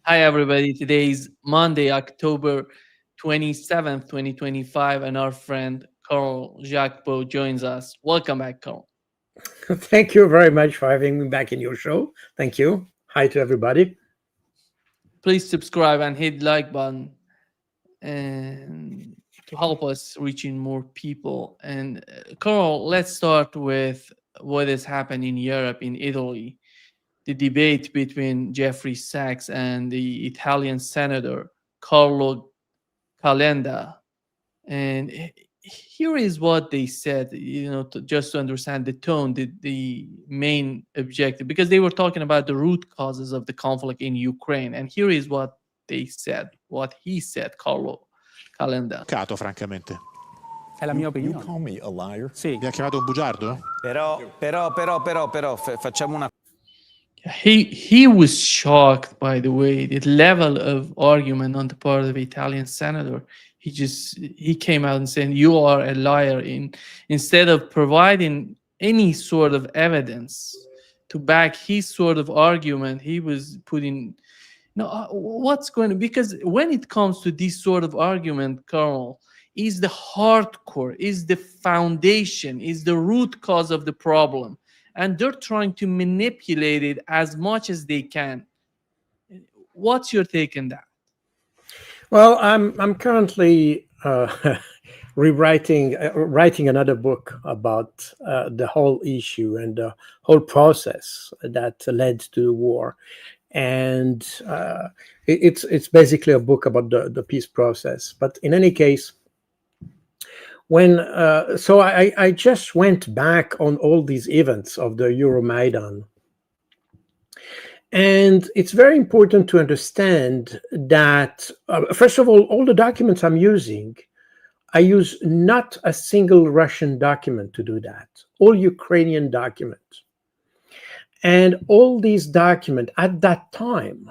Hi, everybody. Today is Monday, October 27th, 2025, and our friend Carl Jacques Baud joins us. Welcome back, Carl. Thank you very much for having me back in your show. Thank you. Hi to everybody. Please subscribe and hit like button and to help us reaching more people. And Carl, let's start with what has happened in Europe, in Italy. The debate between Jeffrey Sachs and the Italian senator Carlo Calenda. And here is what they said, just to understand the tone, the main objective, because they were talking about the root causes of the conflict in Ukraine. And here is what they said, what he said, Carlo Calenda. Cato, francamente. È la mia You opinione. call me a liar? Sì, Mi ha chiamato un bugiardo? facciamo una He was shocked by the way the level of argument on the part of the Italian senator. He came out and saying you are a liar instead of providing any sort of evidence to back his sort of argument. He was putting what's going to, because when it comes to this sort of argument, Carl, is the hardcore, is the foundation, is the root cause of the problem, and they're trying to manipulate it as much as they can. What's your take on that? Well, I'm currently writing another book about the whole issue and the whole process that led to the war, and it's basically a book about the peace process. But in any case, when so I just went back on all these events of the Euromaidan. And it's very important to understand that, first of all the documents I'm using, I use not a single Russian document to do that, all Ukrainian documents. And all these documents at that time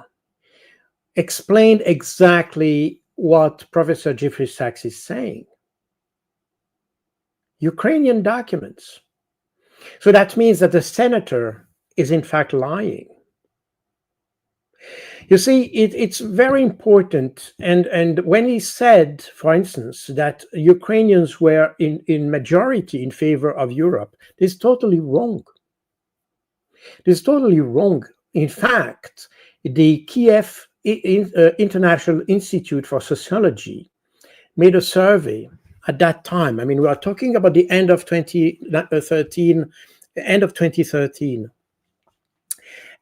explained exactly what Professor Jeffrey Sachs is saying. Ukrainian documents. So that means that the senator is in fact lying. You see, it's very important. And when he said, for instance, that Ukrainians were in majority in favor of Europe, this is totally wrong. This is totally wrong. In fact, the Kiev International Institute for Sociology made a survey at that time. I mean, we are talking about the end of 2013,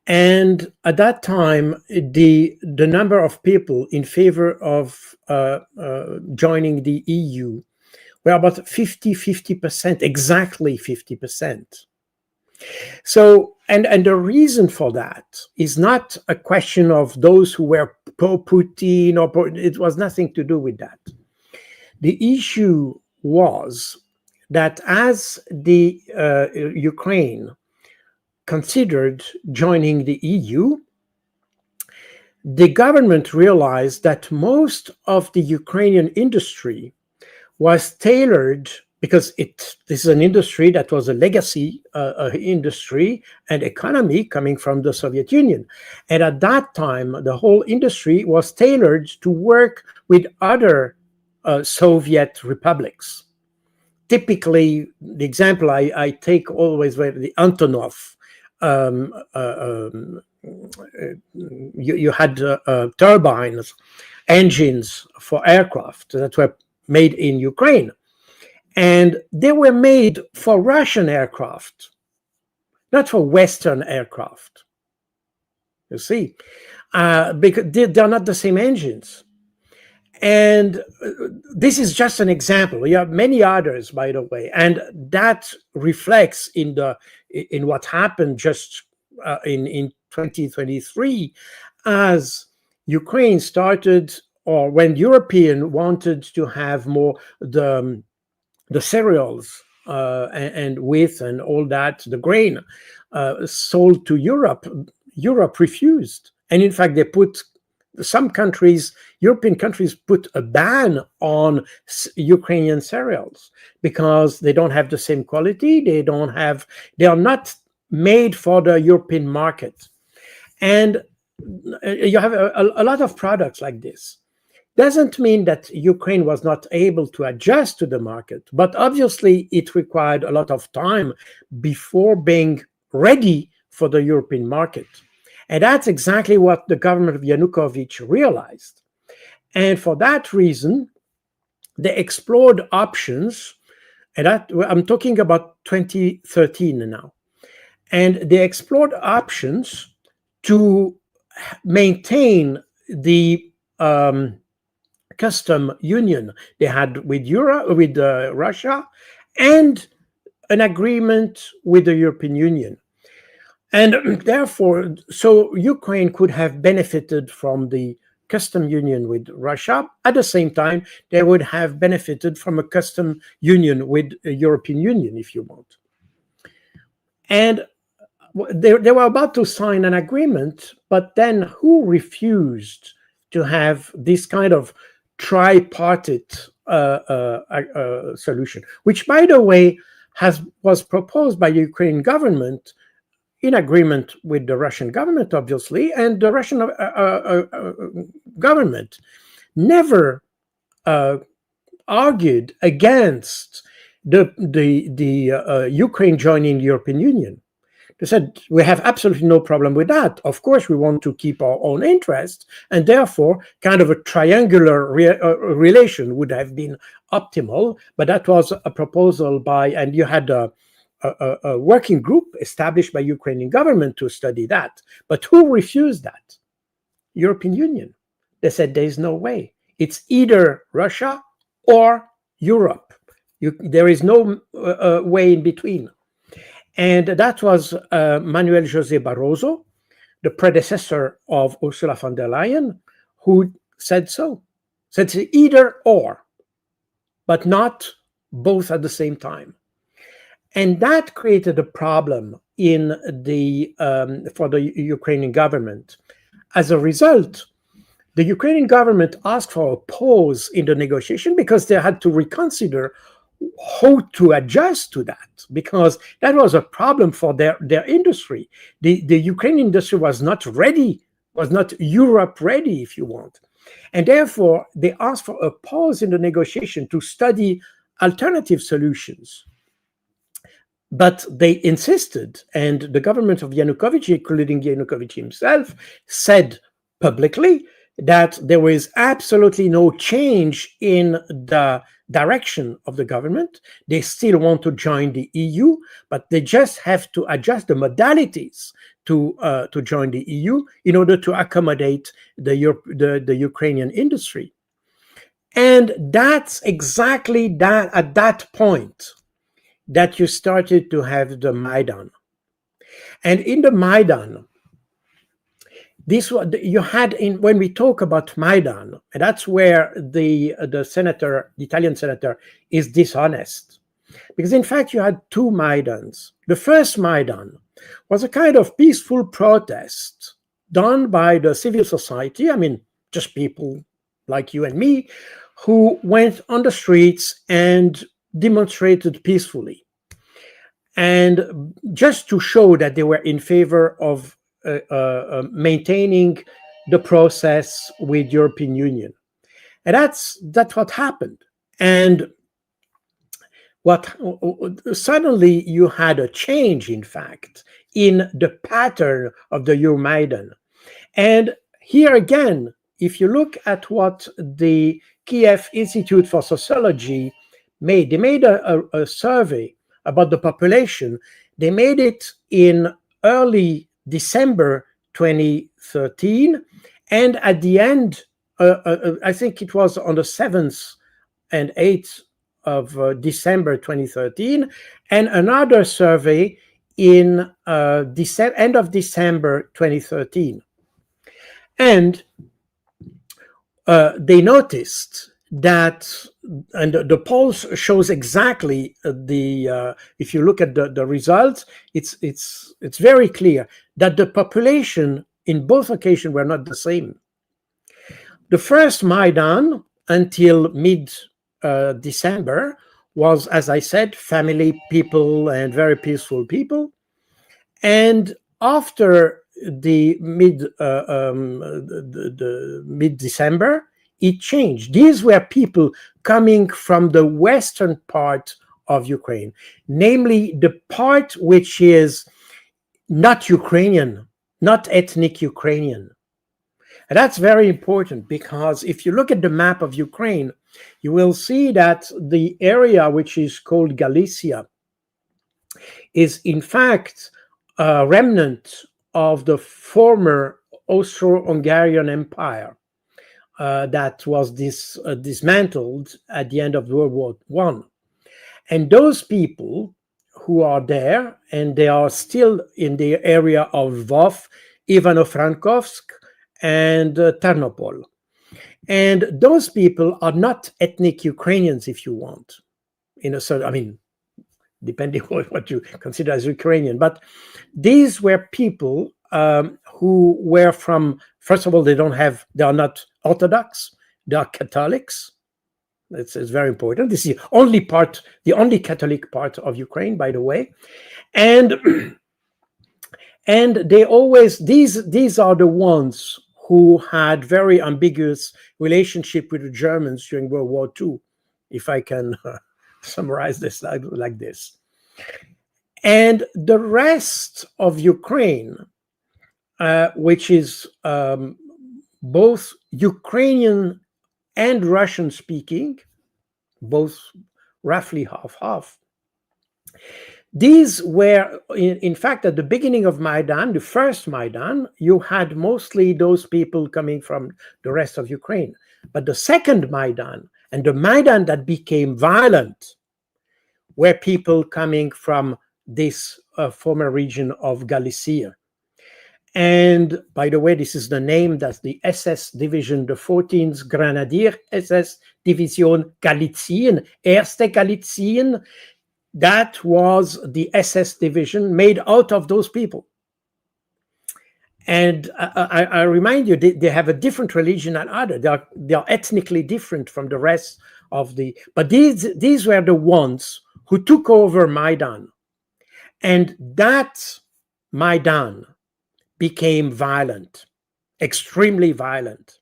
And at that time, the number of people in favor of joining the EU were about 50%, exactly 50%. So, and the reason for that is not a question of those who were pro-Putin it was nothing to do with that. The issue was that as the Ukraine considered joining the EU, the government realized that most of the Ukrainian industry was tailored, because this is an industry that was a legacy industry and economy coming from the Soviet Union. And at that time, the whole industry was tailored to work with other Soviet republics. Typically, the example I take always, the Antonov. You had turbines, engines for aircraft that were made in Ukraine. And they were made for Russian aircraft, not for Western aircraft. You see, because they're not the same engines. And this is just an example. You have many others, by the way, and that reflects in what happened just in 2023, as Ukraine started, or when European wanted to have more the cereals and wheat and all that, the grain sold to Europe. Europe refused, and in fact, they put. Some countries, European countries, put a ban on Ukrainian cereals because they don't have the same quality. They are not made for the European market. And you have a lot of products like this. Doesn't mean that Ukraine was not able to adjust to the market, but obviously it required a lot of time before being ready for the European market. And that's exactly what the government of Yanukovych realized. And for that reason, they explored options, and that, I'm talking about 2013 now, and they explored options to maintain the custom union they had with Russia, and an agreement with the European Union. And therefore, so Ukraine could have benefited from the custom union with Russia. At the same time, they would have benefited from a custom union with the European Union, if you want. And they were about to sign an agreement, but then who refused to have this kind of tripartite solution, which, by the way, was proposed by the Ukrainian government in agreement with the Russian government, obviously, and the Russian government never argued against the Ukraine joining the European Union. They said, we have absolutely no problem with that. Of course, we want to keep our own interests, and therefore, kind of a triangular relation would have been optimal. But that was a proposal by, and you had a working group established by Ukrainian government to study that. But who refused that? European Union. They said, there is no way. It's either Russia or Europe. There is no way in between. And that was Manuel José Barroso, the predecessor of Ursula von der Leyen, who said so. Said either or, but not both at the same time. And that created a problem in for the Ukrainian government. As a result, the Ukrainian government asked for a pause in the negotiation because they had to reconsider how to adjust to that, because that was a problem for their industry. The Ukrainian industry was not ready, was not Europe ready, if you want. And therefore, they asked for a pause in the negotiation to study alternative solutions. But they insisted, and the government of Yanukovych, including Yanukovych himself, said publicly that there was absolutely no change in the direction of the government. They still want to join the EU, but they just have to adjust the modalities to join the EU in order to accommodate the Ukrainian industry. And that's exactly that at that point that you started to have the Maidan. And in the Maidan, this was you had when we talk about Maidan, and that's where the senator, the Italian senator, is dishonest, because in fact you had two Maidans. The first Maidan was a kind of peaceful protest done by the civil society. I mean, just people like you and me who went on the streets and demonstrated peacefully, and just to show that they were in favor of maintaining the process with European Union. And that's what happened. And what suddenly you had a change, in fact, in the pattern of the Euromaidan. And here again, if you look at what the Kiev Institute for Sociology made, they made a survey about the population. They made it in early December 2013, and at the end, I think it was on the 7th and 8th of December 2013, and another survey in end of December 2013. And they noticed that, and the polls shows exactly if you look at the results, it's very clear that the population in both occasions were not the same. The first Maidan until mid December was, as I said, family people and very peaceful people. And after the mid December, it changed. These were people coming from the western part of Ukraine, namely the part which is not Ukrainian, not ethnic Ukrainian. And that's very important, because if you look at the map of Ukraine, you will see that the area which is called Galicia is in fact a remnant of the former Austro-Hungarian Empire that was dismantled at the end of World War I. And those people who are there, and they are still in the area of Lvov, Ivano-Frankovsk, and Ternopil. And those people are not ethnic Ukrainians, if you want, in a certain, I mean, depending on what you consider as Ukrainian. But these were people who were from, first of all, they are not Orthodox, they are Catholics. It's very important. This is the only Catholic part of Ukraine, by the way. And they always, these are the ones who had very ambiguous relationship with the Germans during World War II, if I can summarize this like this. And the rest of Ukraine, which is both Ukrainian and Russian speaking, both roughly half-half. These were, in fact, at the beginning of Maidan, the first Maidan, you had mostly those people coming from the rest of Ukraine. But the second Maidan, and the Maidan that became violent, were people coming from this former region of Galicia. And by the way, this is the name that the SS division, the 14th Grenadier SS Division Galizien, Erste Galizien, that was the SS division made out of those people. And I remind you, they have a different religion than others. They are ethnically different from the rest of the, but these were the ones who took over Maidan. And that Maidan became violent, extremely violent.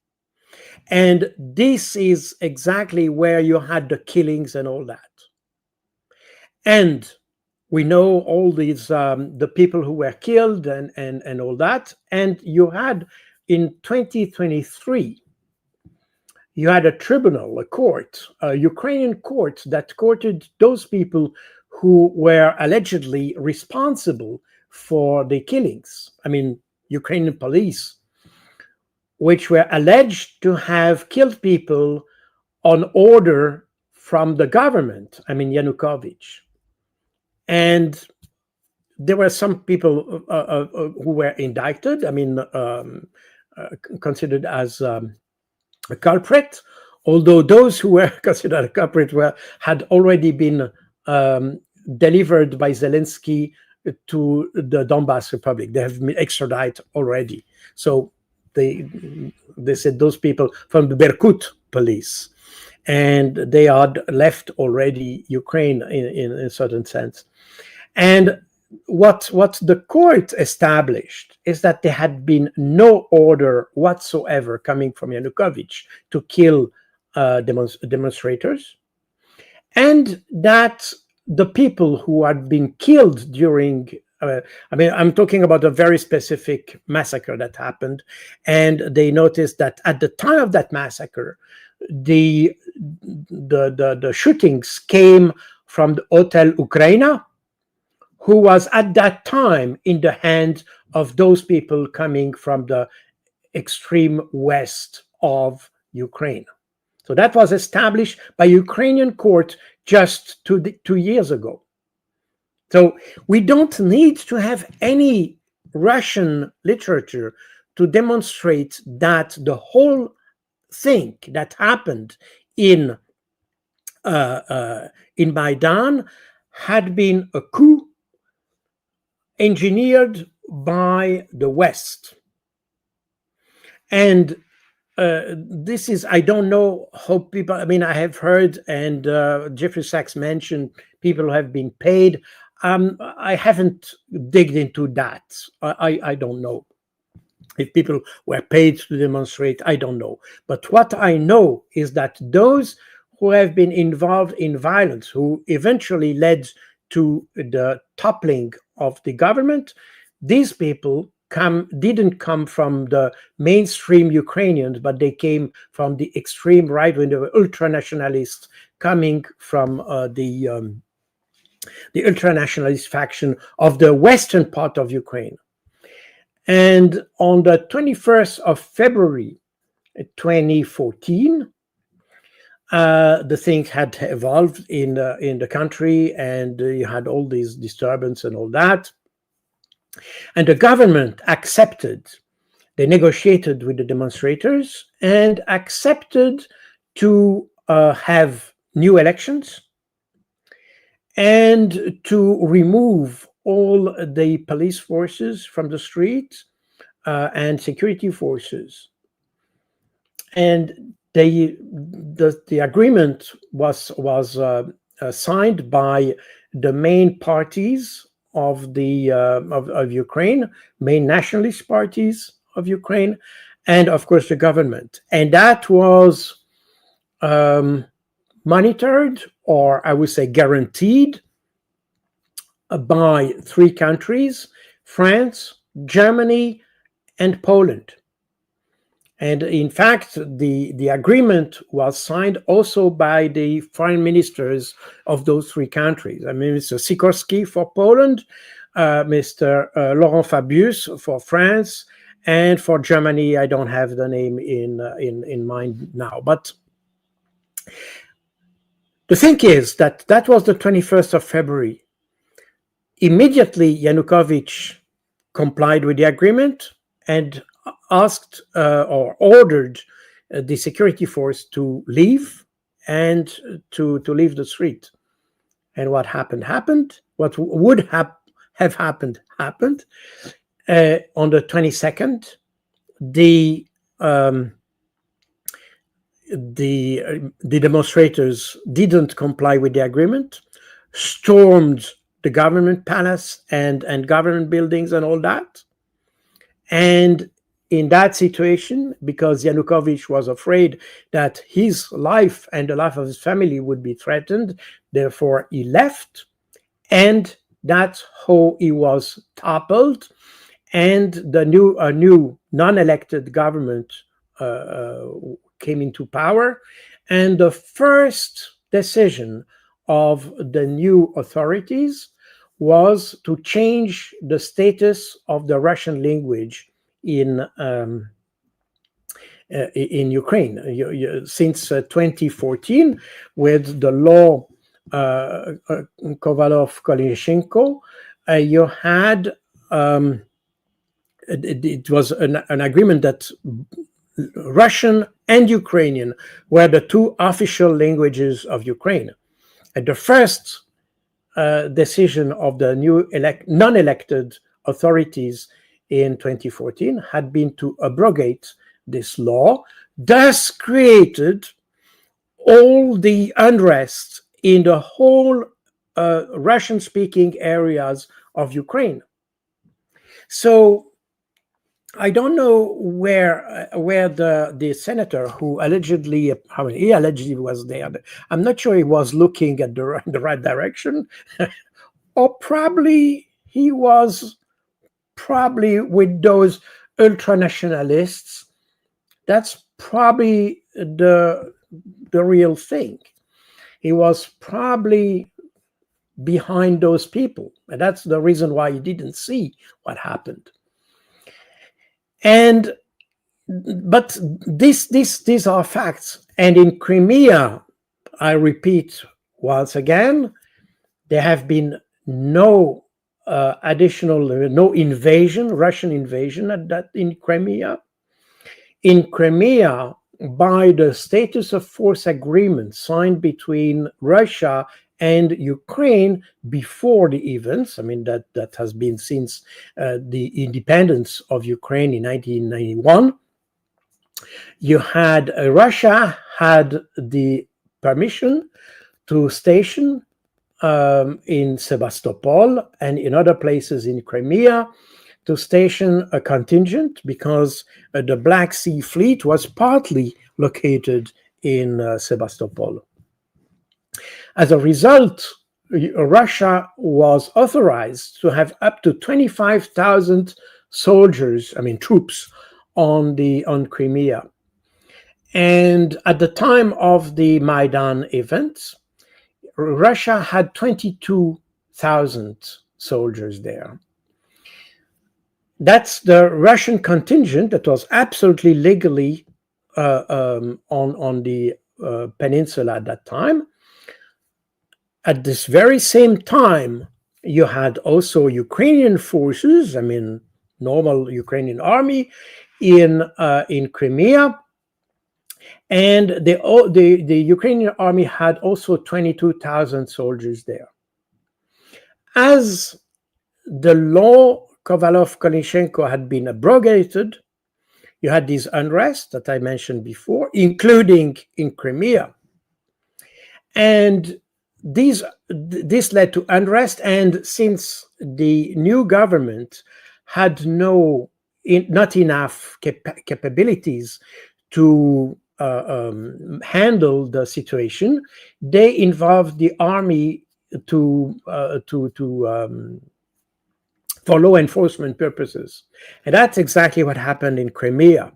And this is exactly where you had the killings and all that. And we know all these, the people who were killed and all that. And you had, in 2023, you had a tribunal, a court, a Ukrainian court that courted those people who were allegedly responsible for the killings. I mean, Ukrainian police, which were alleged to have killed people on order from the government, I mean, Yanukovych. And there were some people who were indicted, I mean, considered as a culprit, although those who were considered a culprit had already been delivered by Zelensky to the Donbas Republic. They have been extradited already. So they said those people from the Berkut police, and they had left already Ukraine in a certain sense. And what the court established is that there had been no order whatsoever coming from Yanukovych to kill demonstrators, and that the people who had been killed during, I mean, I'm talking about a very specific massacre that happened, and they noticed that at the time of that massacre, the shootings came from the Hotel Ukraina, who was at that time in the hand of those people coming from the extreme west of Ukraine. So that was established by Ukrainian court just 2 years ago. So we don't need to have any Russian literature to demonstrate that the whole thing that happened in Maidan had been a coup engineered by the West. And this is, I don't know how people, I mean, I have heard, and Jeffrey Sachs mentioned people who have been paid. I haven't digged into that. I don't know. If people were paid to demonstrate, I don't know. But what I know is that those who have been involved in violence, who eventually led to the toppling of the government, these people didn't come from the mainstream Ukrainians, but they came from the extreme right wing, the ultra nationalists coming from the ultra nationalist faction of the western part of Ukraine. And on the 21st of February 2014, the thing had evolved in the country, and you had all these disturbance and all that. And the government accepted, they negotiated with the demonstrators and accepted to have new elections and to remove all the police forces from the street and security forces. And the agreement was signed by the main parties of the of Ukraine, main nationalist parties of Ukraine, and of course the government. And that was monitored, or I would say guaranteed, by three countries: France, Germany, and Poland. And in fact, the agreement was signed also by the foreign ministers of those three countries. I mean, Mr. Sikorski for Poland, Mr. Laurent Fabius for France, and for Germany, I don't have the name in mind now. But the thing is that was the 21st of February. Immediately, Yanukovych complied with the agreement and asked or ordered the security force to leave and to leave the street. And what happened. What would have happened. On the 22nd, the demonstrators didn't comply with the agreement, stormed the government palace and government buildings and all that. And in that situation, because Yanukovych was afraid that his life and the life of his family would be threatened, therefore he left, and that's how he was toppled, and a new non-elected government came into power. And the first decision of the new authorities was to change the status of the Russian language in Ukraine. Since 2014, with the law Kovalov-Koleshenko, you had it was an agreement that Russian and Ukrainian were the two official languages of Ukraine. And the first decision of the new non-elected authorities in 2014 had been to abrogate this law, thus created all the unrest in the whole Russian-speaking areas of Ukraine. So I don't know where the senator who allegedly, he allegedly was there. I'm not sure he was looking at the right direction, or probably he was with those ultra nationalists. That's probably the real thing. He was probably behind those people, and that's the reason why he didn't see what happened. But these are facts. And in Crimea, I repeat once again, there have been no no Russian invasion in Crimea. In Crimea, by the status of force agreement signed between Russia and Ukraine before the events, I mean, that has been since the independence of Ukraine in 1991, Russia had the permission to station in Sebastopol and in other places in Crimea to station a contingent because the Black Sea Fleet was partly located in Sebastopol. As a result, Russia was authorized to have up to 25,000 soldiers, I mean troops, on Crimea. And at the time of the Maidan events, Russia had 22,000 soldiers there. That's the Russian contingent that was absolutely legally on the peninsula at that time. At this very same time, you had also Ukrainian forces, I mean, normal Ukrainian army in Crimea. And the Ukrainian army had also 22,000 soldiers there. As the law Kovalov-Kolyshenko had been abrogated, you had this unrest that I mentioned before, including in Crimea. And this led to unrest, and since the new government had not enough capabilities to handle the situation, they involved the army for law enforcement purposes. And that's exactly what happened in Crimea.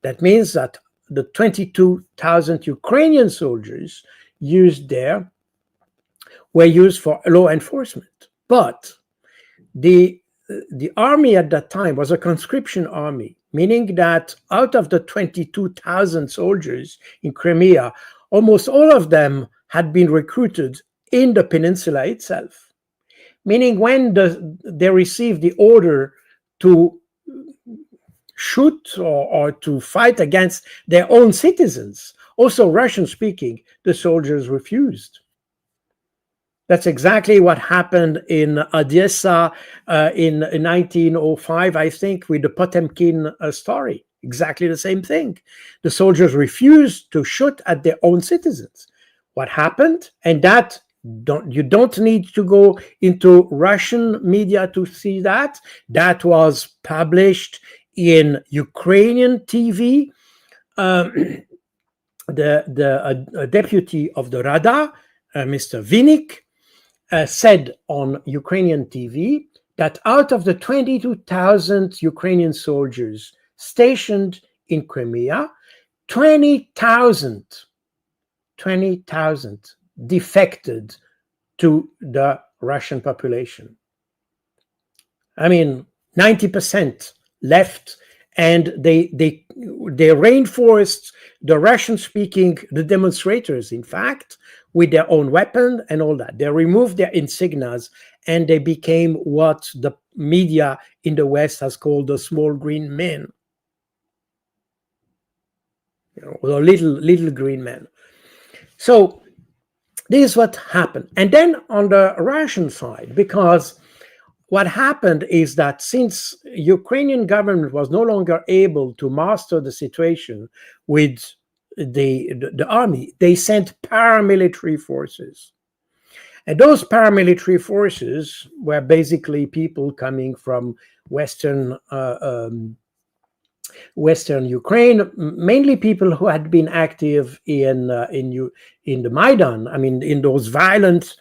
That means that the 22,000 Ukrainian soldiers used there were used for law enforcement. But the army at that time was a conscription army, meaning that out of the 22,000 soldiers in Crimea, almost all of them had been recruited in the peninsula itself. Meaning when they received the order to shoot or to fight against their own citizens, also Russian speaking, the soldiers refused. That's exactly what happened in Odessa in 1905, I think, with the Potemkin story. Exactly the same thing. The soldiers refused to shoot at their own citizens. What happened? And that you don't need to go into Russian media to see that. That was published in Ukrainian TV. The deputy of the Rada, Mr. Vinik, said on Ukrainian TV that out of the 22,000 Ukrainian soldiers stationed in Crimea, 20,000 defected to the Russian population. I mean, 90% left, and they reinforced the Russian-speaking, the demonstrators, in fact, with their own weapon and all that. They removed their insignias, and they became what the media in the West has called the small green men, the little green men. So this is what happened. And then on the Russian side, because what happened is that since Ukrainian government was no longer able to master the situation with the army, they sent paramilitary forces. And those paramilitary forces were basically people coming from Western Ukraine, mainly people who had been active in the Maidan. I mean, in those violent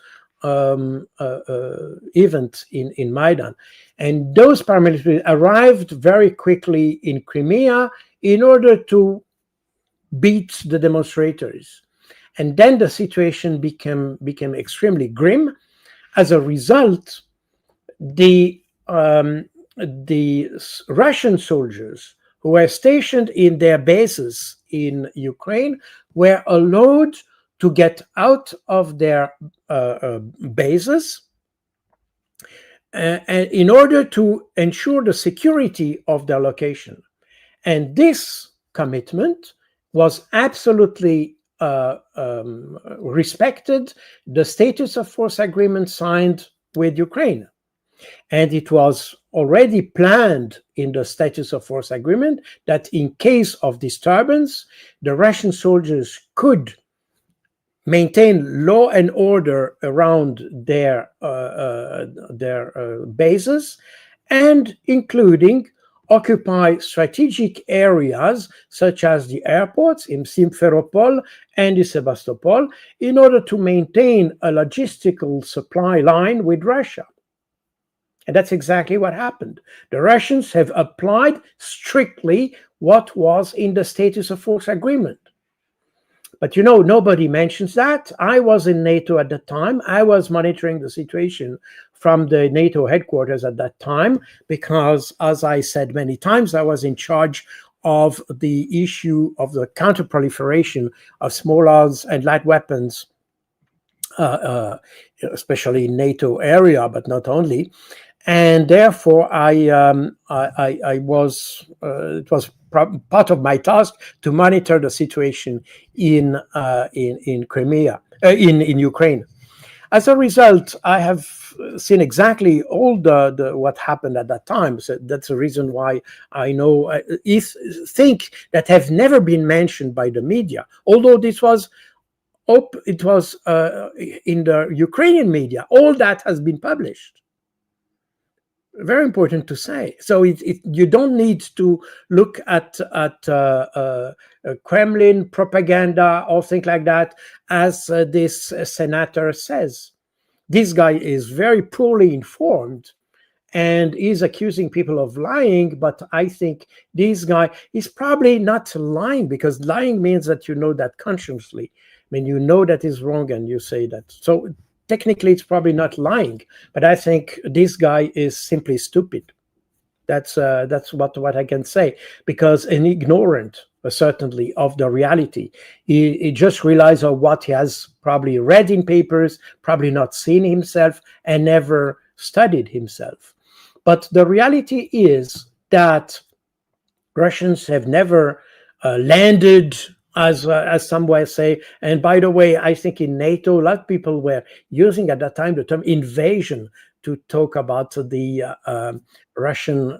events in Maidan, and those paramilitaries arrived very quickly in Crimea in order to beat the demonstrators, and then the situation became extremely grim. As a result, the Russian soldiers who were stationed in their bases in Ukraine were allowed to get out of their bases in order to ensure the security of their location. And this commitment was absolutely respected, the status of force agreement signed with Ukraine. And it was already planned in the status of force agreement that in case of disturbance, the Russian soldiers could maintain law and order around their bases, and including occupy strategic areas such as the airports in Simferopol and in Sebastopol in order to maintain a logistical supply line with Russia. And that's exactly what happened. The Russians have applied strictly what was in the status of force agreement. But nobody mentions that. I was in NATO at the time. I was monitoring the situation from the NATO headquarters at that time because, as I said many times, I was in charge of the issue of the counterproliferation of small arms and light weapons, especially in NATO area, but not only. And therefore, I was it was part of my task to monitor the situation in Crimea, in Ukraine. As a result, I have seen exactly all the what happened at that time. So that's the reason why I know think that have never been mentioned by the media. Although this was it was in the Ukrainian media, all that has been published. Very important to say. So you don't need to look at Kremlin propaganda or things like that, as this senator says. This guy is very poorly informed and is accusing people of lying. But I think this guy is probably not lying, because lying means that you know that consciously. I mean, you know that is wrong and you say that. So technically, it's probably not lying, but I think this guy is simply stupid. That's what I can say, because an ignorant, certainly, of the reality. He just relies on what he has probably read in papers, probably not seen himself, and never studied himself. But the reality is that Russians have never landed, as some way say. And by the way, I think in NATO, a lot of people were using at that time the term invasion to talk about the Russian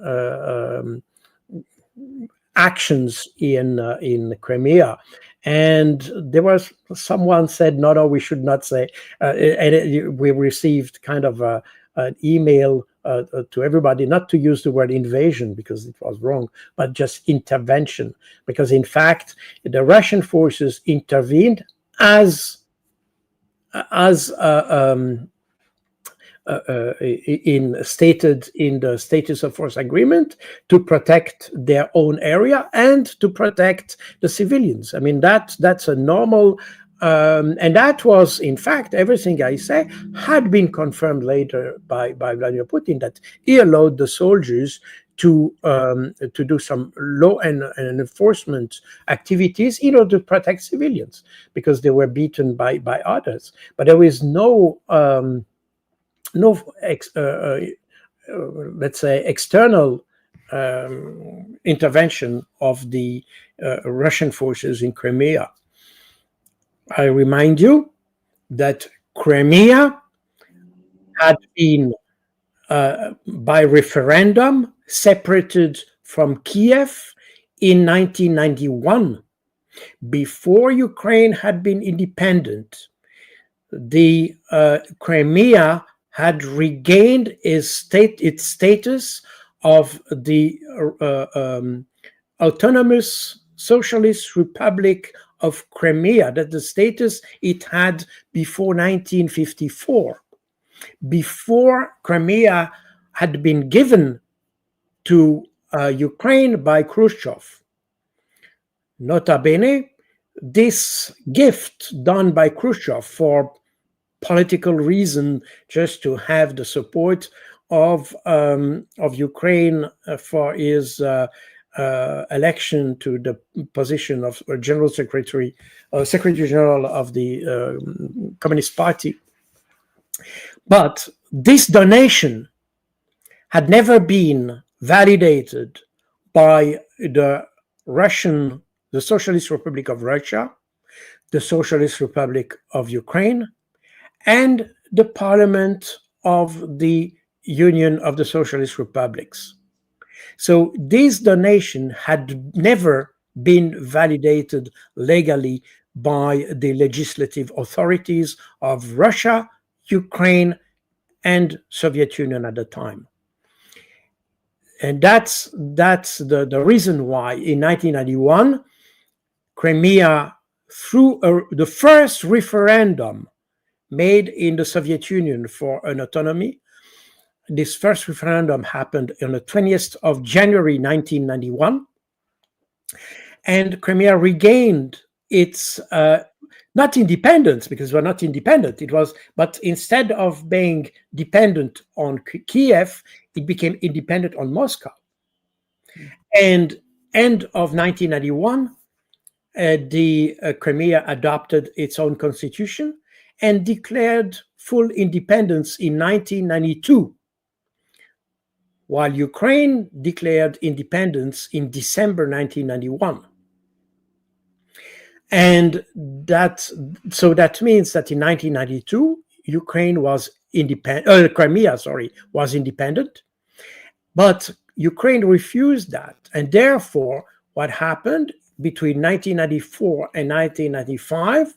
actions in Crimea. And there was someone said, no, we should not say. We received kind of an email to everybody not to use the word invasion because it was wrong, but just intervention. Because in fact, the Russian forces intervened as stated in the status of force agreement, to protect their own area and to protect the civilians. I mean, that's a normal, and that was, in fact, everything I say had been confirmed later by Vladimir Putin, that he allowed the soldiers to do some law and enforcement activities in order to protect civilians, because they were beaten by others. But there was no let's say, external intervention of the Russian forces in Crimea. I remind you that Crimea had been, by referendum, separated from Kiev in 1991. Before Ukraine had been independent, the Crimea had regained its status of the autonomous socialist republic of Crimea, that the status it had before 1954, before Crimea had been given to Ukraine by Khrushchev. Nota bene, this gift done by Khrushchev for political reason, just to have the support of Ukraine for his election to the position of General Secretary, Secretary General of the Communist Party. But this donation had never been validated by the Socialist Republic of Russia, the Socialist Republic of Ukraine, and the Parliament of the Union of the Socialist Republics. So this donation had never been validated legally by the legislative authorities of Russia, Ukraine, and Soviet Union at the time. And that's the reason why in 1991, Crimea, through the first referendum made in the Soviet Union for an autonomy, this first referendum happened on the 20th of January 1991, and Crimea regained its not independence, because we're not independent. It was, but instead of being dependent on Kiev, it became independent on Moscow. And end of 1991, the Crimea adopted its own constitution and declared full independence in 1992, while Ukraine declared independence in December 1991. And that means that in 1992, Ukraine was independent, Crimea, was independent, but Ukraine refused that. And therefore, what happened between 1994 and 1995,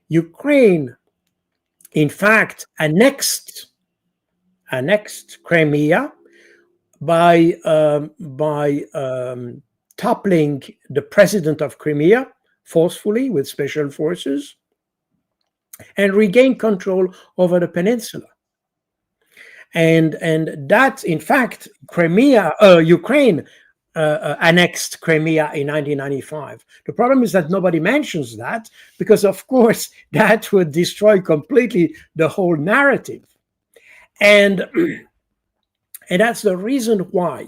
Ukraine, in fact, annexed Crimea by toppling the president of Crimea forcefully with special forces, and regained control over the peninsula. And that, in fact, Ukraine annexed Crimea in 1995. The problem is that nobody mentions that, because, of course, that would destroy completely the whole narrative. And that's the reason why,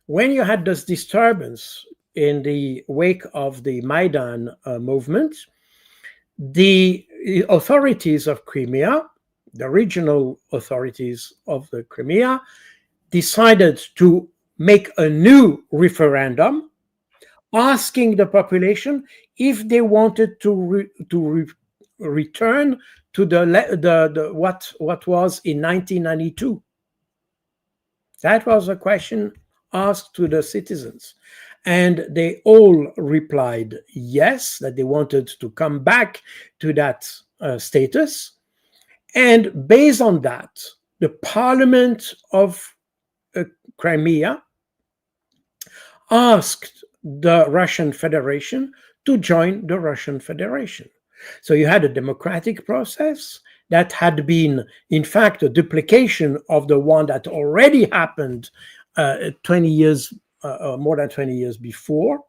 when you had this disturbance in the wake of the Maidan movement, the authorities of Crimea, the regional authorities of the Crimea, decided to make a new referendum asking the population if they wanted to return to the what was in 1992. That was a question asked to the citizens, and they all replied yes, that they wanted to come back to that status. And based on that, the Parliament of Crimea asked the Russian Federation to join the Russian Federation. So you had a democratic process that had been, in fact, a duplication of the one that already happened 20 years, more than 20 years before.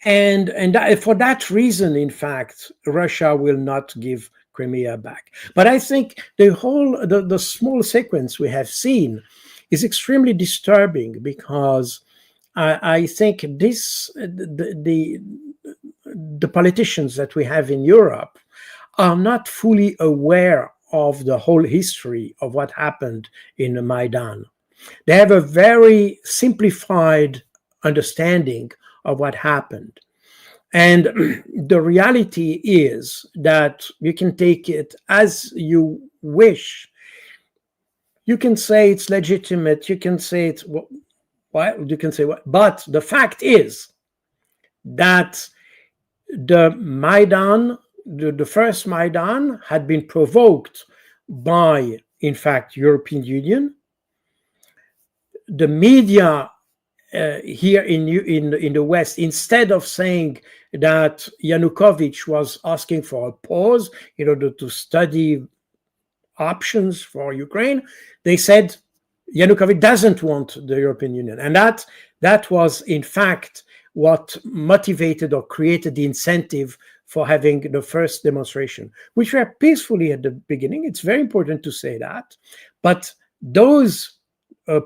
And for that reason, in fact, Russia will not give Crimea back. But I think the small sequence we have seen is extremely disturbing, because I think the politicians that we have in Europe are not fully aware of the whole history of what happened in the Maidan. They have a very simplified understanding of what happened. And the reality is that you can take it as you wish. You can say it's legitimate. You can say it's you can say what, but the fact is that the Maidan, the first Maidan, had been provoked by, in fact, European Union. The media here in the West, instead of saying that Yanukovych was asking for a pause in order to study options for Ukraine, they said Yanukovych doesn't want the European Union. And that was, in fact, what motivated or created the incentive for having the first demonstration, which were peacefully at the beginning. It's very important to say that. But those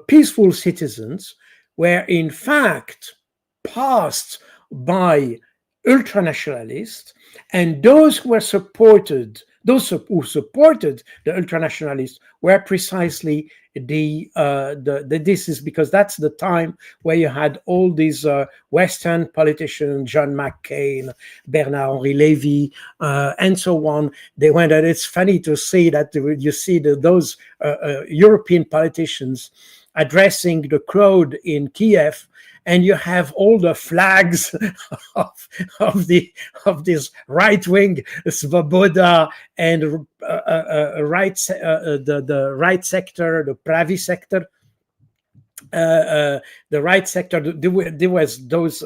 peaceful citizens were, in fact, passed by ultranationalists, and those who supported the ultranationalists were precisely this is because that's the time where you had all these Western politicians, John McCain, Bernard-Henri Lévy, and so on. They went, and it's funny to see that you see those European politicians addressing the crowd in Kiev, and you have all the flags of this right wing Svoboda and the right sector, the Pravi sector, the right sector, there was those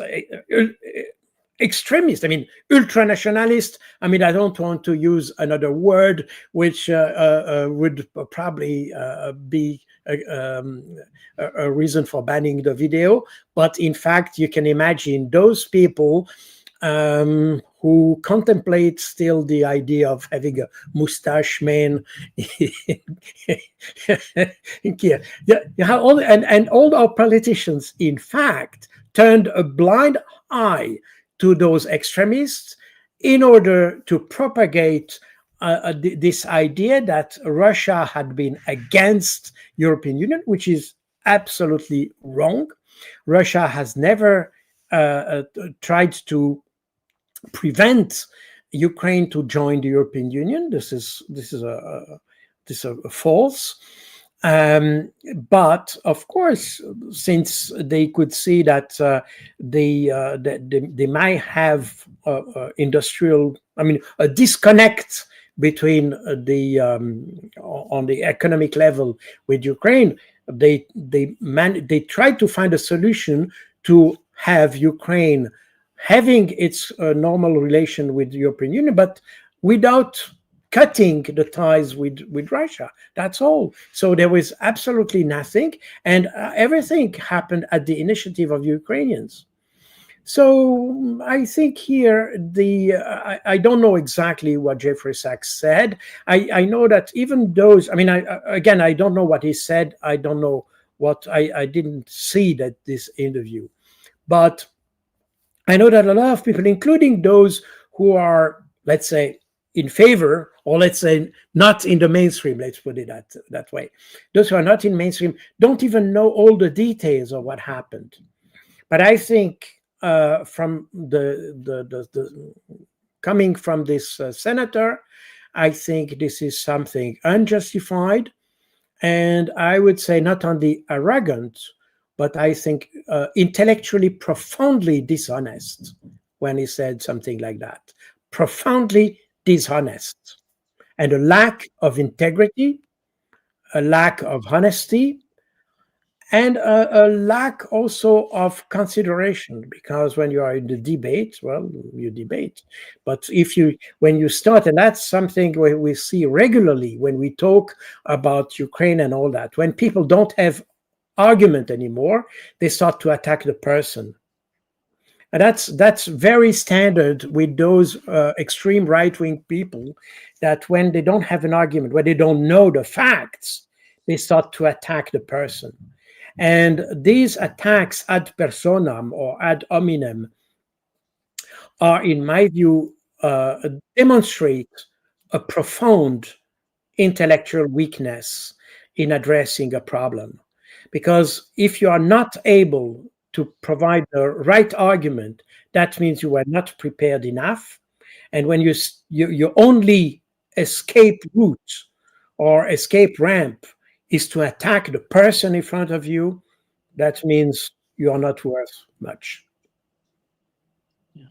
extremists, I mean, ultranationalists. I mean, I don't want to use another word which would probably be a reason for banning the video. But in fact, you can imagine those people who contemplate still the idea of having a mustache man. Yeah, yeah, and all our politicians, in fact, turned a blind eye to those extremists in order to propagate this idea that Russia had been against European Union, which is absolutely wrong. Russia has never tried to prevent Ukraine to join the European Union. This is a false. But of course, since they could see that they might have industrial, I mean, a disconnect between on the economic level with Ukraine, they tried to find a solution to have Ukraine having its normal relation with the European Union, but without cutting the ties with Russia. That's all. So there was absolutely nothing, and everything happened at the initiative of the Ukrainians. So I think here I don't know exactly what Jeffrey Sachs said. I know that even those, I mean, I don't know what he said. I don't know what I didn't see that this interview, but I know that a lot of people, including those who are, let's say, in favor, or let's say not in the mainstream, let's put it that way. Those who are not in mainstream don't even know all the details of what happened. But I think from the coming from this senator, I think this is something unjustified, and I would say not only arrogant, but I think intellectually profoundly dishonest when he said something like that. Profoundly dishonest, and a lack of integrity, a lack of honesty, and a lack also of consideration. Because when you are in the debate, well, you debate, but when you start, and that's something we see regularly when we talk about Ukraine and all that, when people don't have argument anymore, they start to attack the person. And that's very standard with those extreme right-wing people, that when they don't have an argument, when they don't know the facts, they start to attack the person. And these attacks ad personam or ad hominem are, in my view, demonstrate a profound intellectual weakness in addressing a problem. Because if you are not able to provide the right argument, that means you were not prepared enough. And when your only escape route or escape ramp is to attack the person in front of you, that means you are not worth much. Yeah.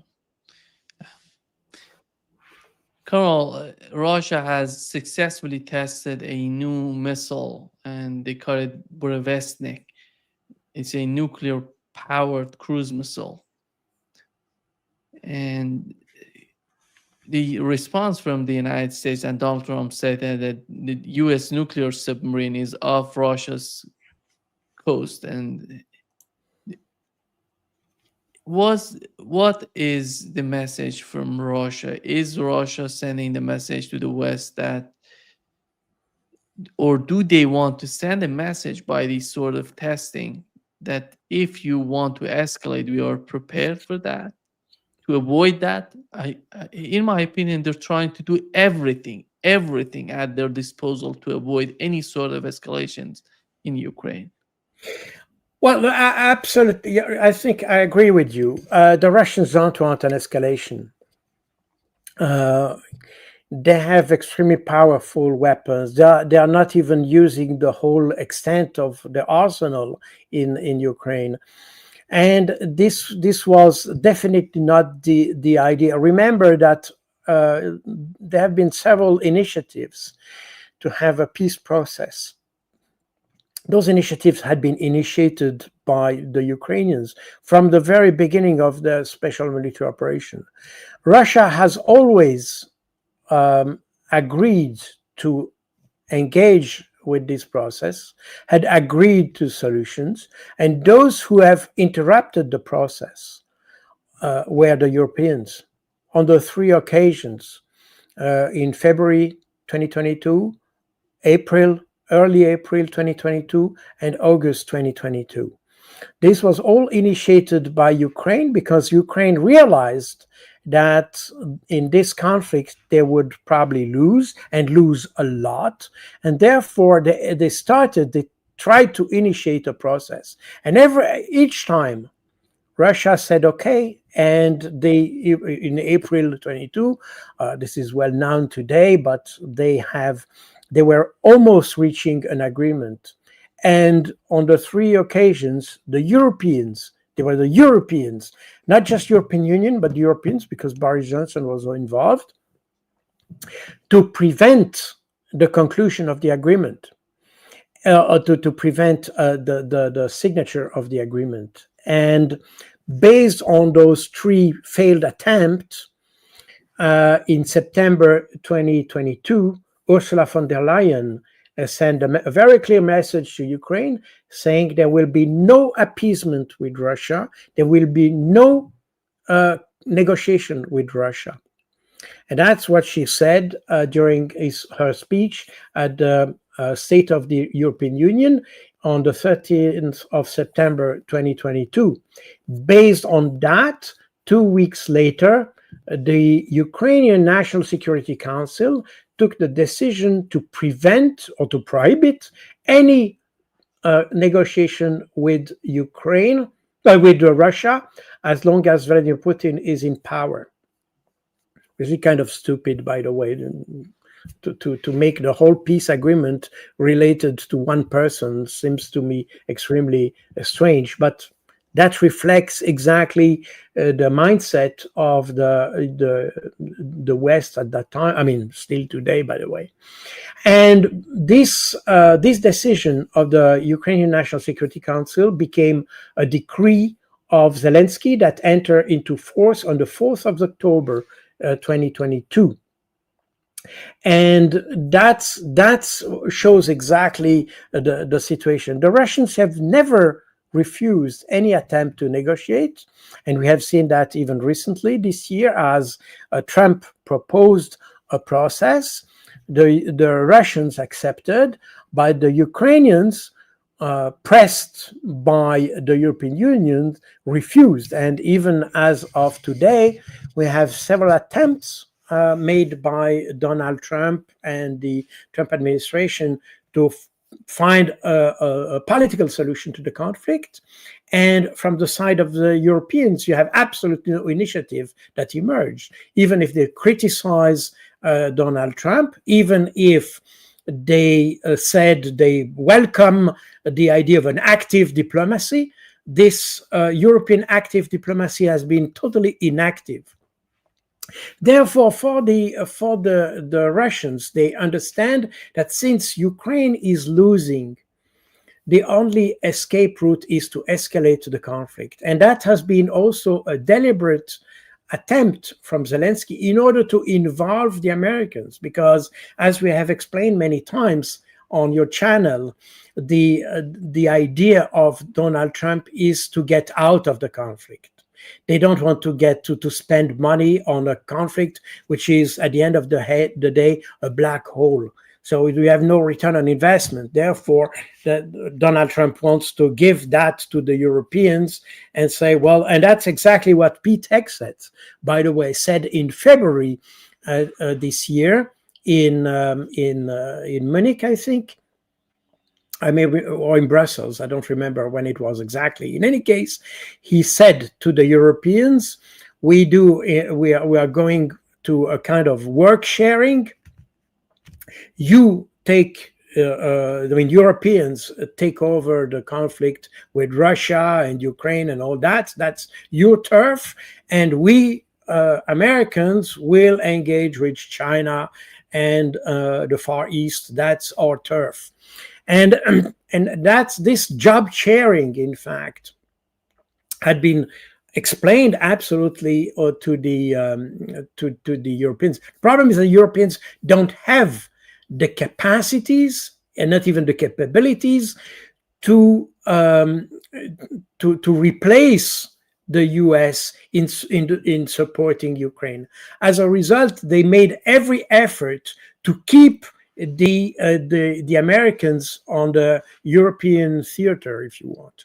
Colonel, Russia has successfully tested a new missile, and they call it Burevestnik. It's a nuclear-powered cruise missile. And the response from the United States and Donald Trump said that the U.S. nuclear submarine is off Russia's coast. And what is the message from Russia? Is Russia sending the message to the West that, or do they want to send a message by this sort of testing that if you want to escalate, we are prepared for that? To avoid that, in my opinion, they're trying to do everything at their disposal to avoid any sort of escalations in Ukraine. Well, absolutely. I think I agree with you. The Russians don't want an escalation. They have extremely powerful weapons. They are not even using the whole extent of the arsenal in Ukraine. And this was definitely not the idea. Remember that there have been several initiatives to have a peace process. those initiatives had been initiated by the Ukrainians from the very beginning of the special military operation. Russia has always agreed to engage with this process, had agreed to solutions, and those who have interrupted the process were the Europeans on the three occasions in February 2022, April, early April 2022, and August 2022. This was all initiated by Ukraine because Ukraine realized that in this conflict they would probably lose and lose a lot. And therefore they tried to initiate a process. And each time Russia said okay, and they in April 22, this is well known today, but they were almost reaching an agreement. And on the three occasions, they were the Europeans, not just European Union, but the Europeans, because Boris Johnson was involved, to prevent the conclusion of the agreement, to prevent the signature of the agreement. And based on those three failed attempts, in September 2022, Ursula von der Leyen sent a very clear message to Ukraine saying there will be no appeasement with Russia, there will be no negotiation with Russia. And that's what she said during her speech at the State of the European Union on the 13th of September 2022. Based on that, 2 weeks later, the Ukrainian National Security Council took the decision to prevent or to prohibit any negotiation with with Russia, as long as Vladimir Putin is in power. This is kind of stupid, by the way, to make the whole peace agreement related to one person seems to me extremely strange. But that reflects exactly the mindset of the West at that time. I mean, still today, by the way. And this decision of the Ukrainian National Security Council became a decree of Zelensky that entered into force on the 4th of October 2022. And that shows exactly the situation. The Russians have never refused any attempt to negotiate, and we have seen that even recently this year as Trump proposed a process. The Russians accepted, but the Ukrainians, pressed by the European Union, refused. And even as of today, we have several attempts made by Donald Trump and the Trump administration to find a political solution to the conflict. And from the side of the Europeans, you have absolutely no initiative that emerged, even if they criticize Donald Trump, even if they said they welcome the idea of an active diplomacy. This European active diplomacy has been totally inactive. Therefore, for the Russians, they understand that since Ukraine is losing, the only escape route is to escalate the conflict. And that has been also a deliberate attempt from Zelensky in order to involve the Americans, because as we have explained many times on your channel, the idea of Donald Trump is to get out of the conflict. They don't want to get to spend money on a conflict which is at the end of the day a black hole. So we have no return on investment. Therefore, Donald Trump wants to give that to the Europeans and say, well, and that's exactly what Pete Hegseth, by the way, said in February this year in Munich, I think. Or in Brussels, I don't remember when it was exactly. In any case, he said to the Europeans, we are going to a kind of work sharing. You take, Europeans take over the conflict with Russia and Ukraine and all that. That's your turf, and we Americans will engage with China and the Far East. That's our turf. And and that's this job sharing, in fact, had been explained absolutely to the Europeans. The problem is the Europeans don't have the capacities and not even the capabilities to to replace the U.S. in supporting Ukraine. As a result, they made every effort to keep the Americans on the European theater, if you want.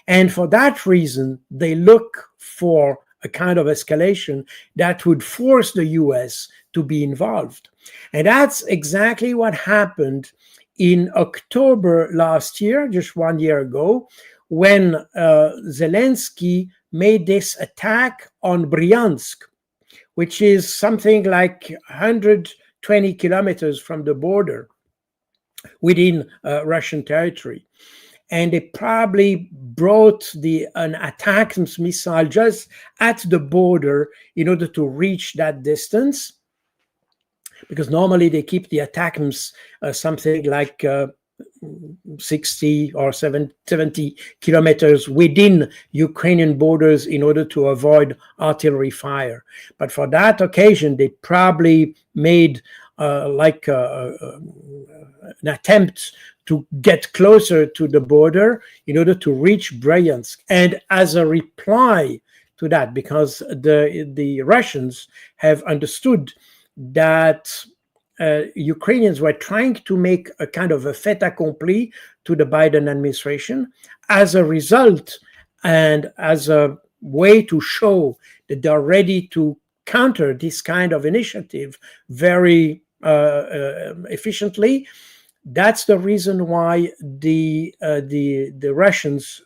And for that reason, they look for a kind of escalation that would force the US to be involved. And that's exactly what happened in October last year, just 1 year ago, when Zelensky made this attack on Bryansk, which is something like 120 kilometers from the border within Russian territory. And they probably brought an ATACMS missile just at the border in order to reach that distance, because normally they keep the ATACMS something like 60 or 70 kilometers within Ukrainian borders in order to avoid artillery fire. But for that occasion, they probably made an attempt to get closer to the border in order to reach Bryansk. And as a reply to that, because the Russians have understood that Ukrainians were trying to make a kind of a fait accompli to the Biden administration. As a result, and as a way to show that they're ready to counter this kind of initiative very efficiently, that's the reason why the Russians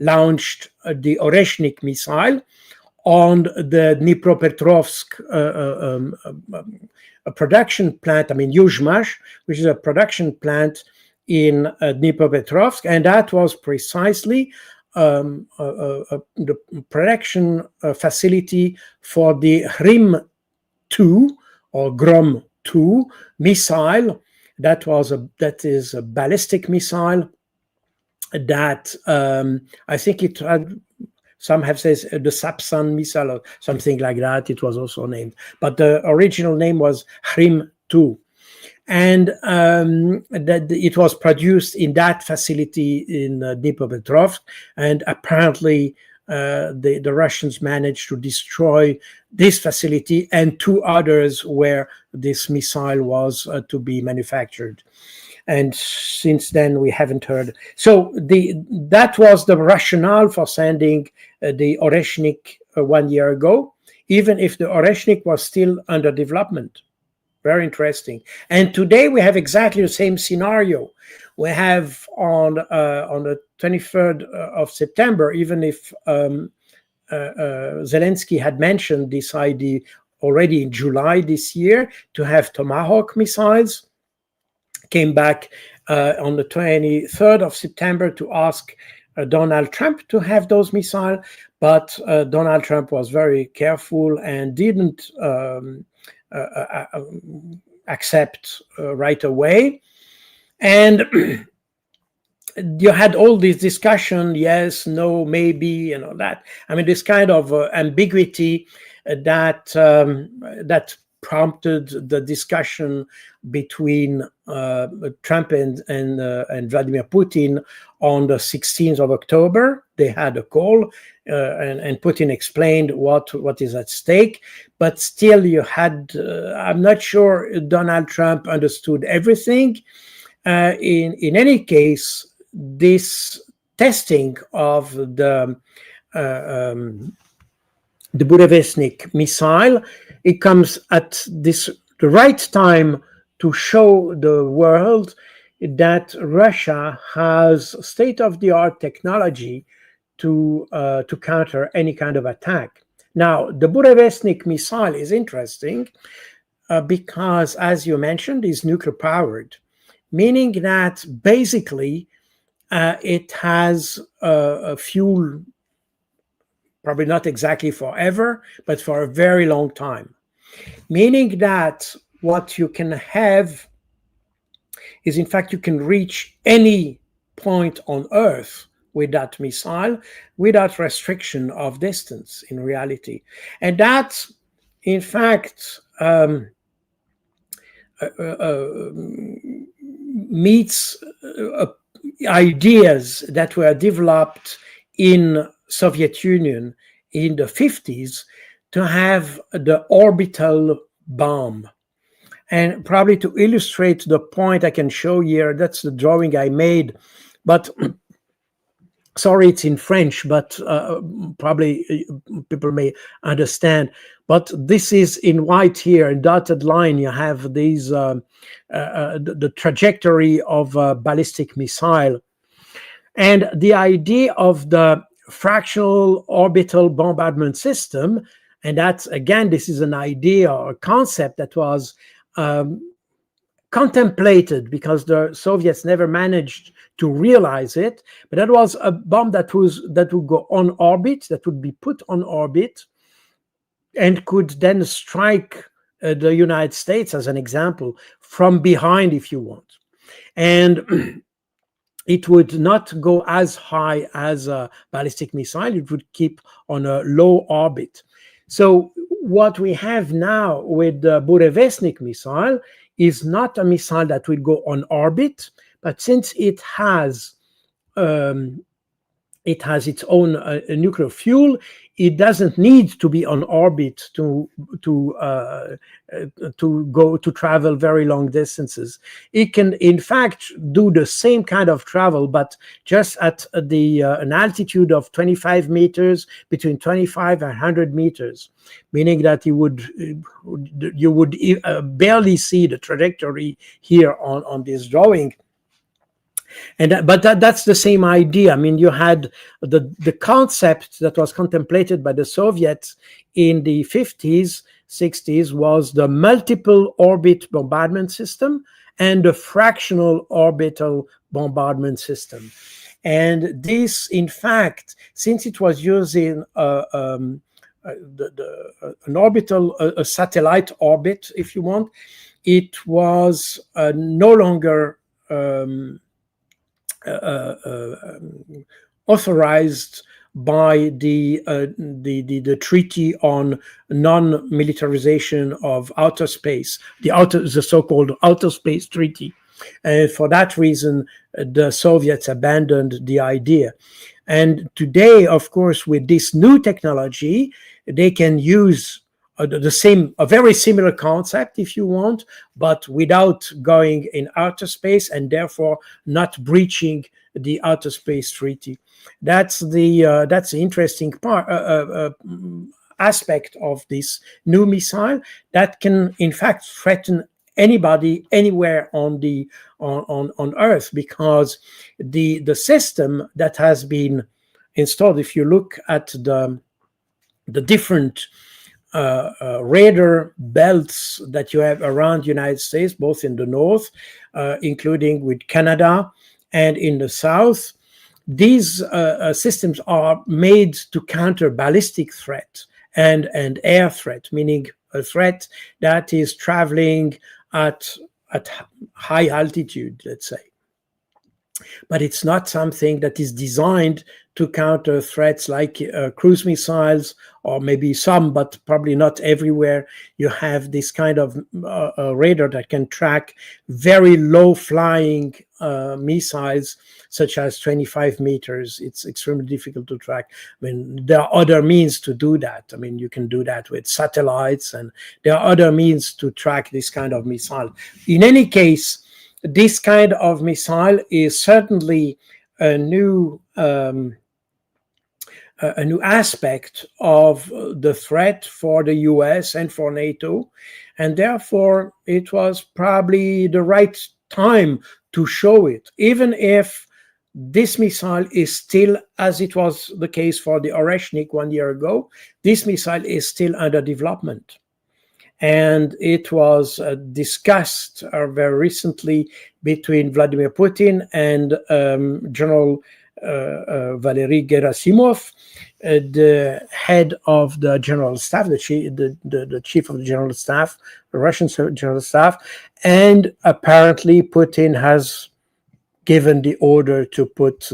launched the Oreshnik missile on the Dnipropetrovsk a production plant, Yuzhmash, which is a production plant in Dnipropetrovsk, and that was precisely the production facility for the Hrim 2 or Grom 2 missile. That is a ballistic missile that I think it had. Some have said the Sapsan missile or something like that. It was also named, but the original name was Hrim 2, and that it was produced in that facility in Dnipropetrovsk. And apparently, the Russians managed to destroy this facility and two others where this missile was to be manufactured. And since then, we haven't heard. So that was the rationale for sending the Oreshnik 1 year ago, even if the Oreshnik was still under development. Very interesting. And today we have exactly the same scenario. We have on the 23rd of September, even if Zelensky had mentioned this idea already in July this year to have Tomahawk missiles, came back on the 23rd of September to ask Donald Trump to have those missiles, but Donald Trump was very careful and didn't accept right away. And you had all this discussion, yes, no, maybe, and all that. This kind of ambiguity that prompted the discussion between Trump and Vladimir Putin on the 16th of October. They had a call, and Putin explained what is at stake. But still, you had, I'm not sure Donald Trump understood everything. In any case, this testing of the Burevestnik missile, it comes at the right time to show the world that Russia has state-of-the-art technology to counter any kind of attack. Now, the Burevestnik missile is interesting because, as you mentioned, is nuclear-powered, meaning that basically it has a fuel, probably not exactly forever, but for a very long time. Meaning that what you can have is in fact you can reach any point on Earth with that missile without restriction of distance in reality. And that, in fact, meets ideas that were developed in Soviet Union in the 50s to have the orbital bomb. And probably to illustrate the point I can show here, that's the drawing I made, but sorry, it's in French, but probably people may understand. But this is in white here, in dotted line, you have these, the trajectory of a ballistic missile. And the idea of the fractional orbital bombardment system, and that's, again, this is an idea or a concept that was contemplated because the Soviets never managed to realize it, but that was a bomb that would go on orbit, that would be put on orbit, and could then strike the United States, as an example, from behind, if you want. And it would not go as high as a ballistic missile. It would keep on a low orbit. So what we have now with the Burevestnik missile is not a missile that will go on orbit, but since it has its own nuclear fuel, it doesn't need to be on orbit to travel very long distances. It can, in fact, do the same kind of travel, but just at an altitude of 25 meters, between 25 and 100 meters, meaning that you would barely see the trajectory here on this drawing. And but that's the same idea. I mean, you had the concept that was contemplated by the Soviets in the 50s, 60s was the multiple orbit bombardment system and the fractional orbital bombardment system. And this, in fact, since it was using an orbital, a satellite orbit, if you want, it was no longer authorized by the Treaty on Non-Militarization of Outer Space, the so-called Outer Space Treaty. And for that reason, the Soviets abandoned the idea. And today, of course, with this new technology, they can use a very similar concept, if you want, but without going in outer space and therefore not breaching the Outer Space Treaty. That's the interesting part aspect of this new missile that can, in fact, threaten anybody anywhere on Earth, because the system that has been installed, if you look at the different radar belts that you have around the United States, both in the north, including with Canada, and in the south, these systems are made to counter ballistic threat and air threat, meaning a threat that is traveling at high altitude, let's say. But it's not something that is designed to counter threats like cruise missiles, or maybe some, but probably not everywhere. You have this kind of radar that can track very low flying missiles, such as 25 meters. It's extremely difficult to track. I mean, there are other means to do that. I mean, you can do that with satellites, and there are other means to track this kind of missile. In any case, this kind of missile is certainly a new aspect of the threat for the US and for NATO, and therefore it was probably the right time to show it, even if this missile is still, as it was the case for the Oreshnik 1 year ago, this missile is still under development. And it was discussed very recently between Vladimir Putin and General Valery Gerasimov the head of the general staff, the chief of the general staff, the Russian general staff, and apparently Putin has given the order to put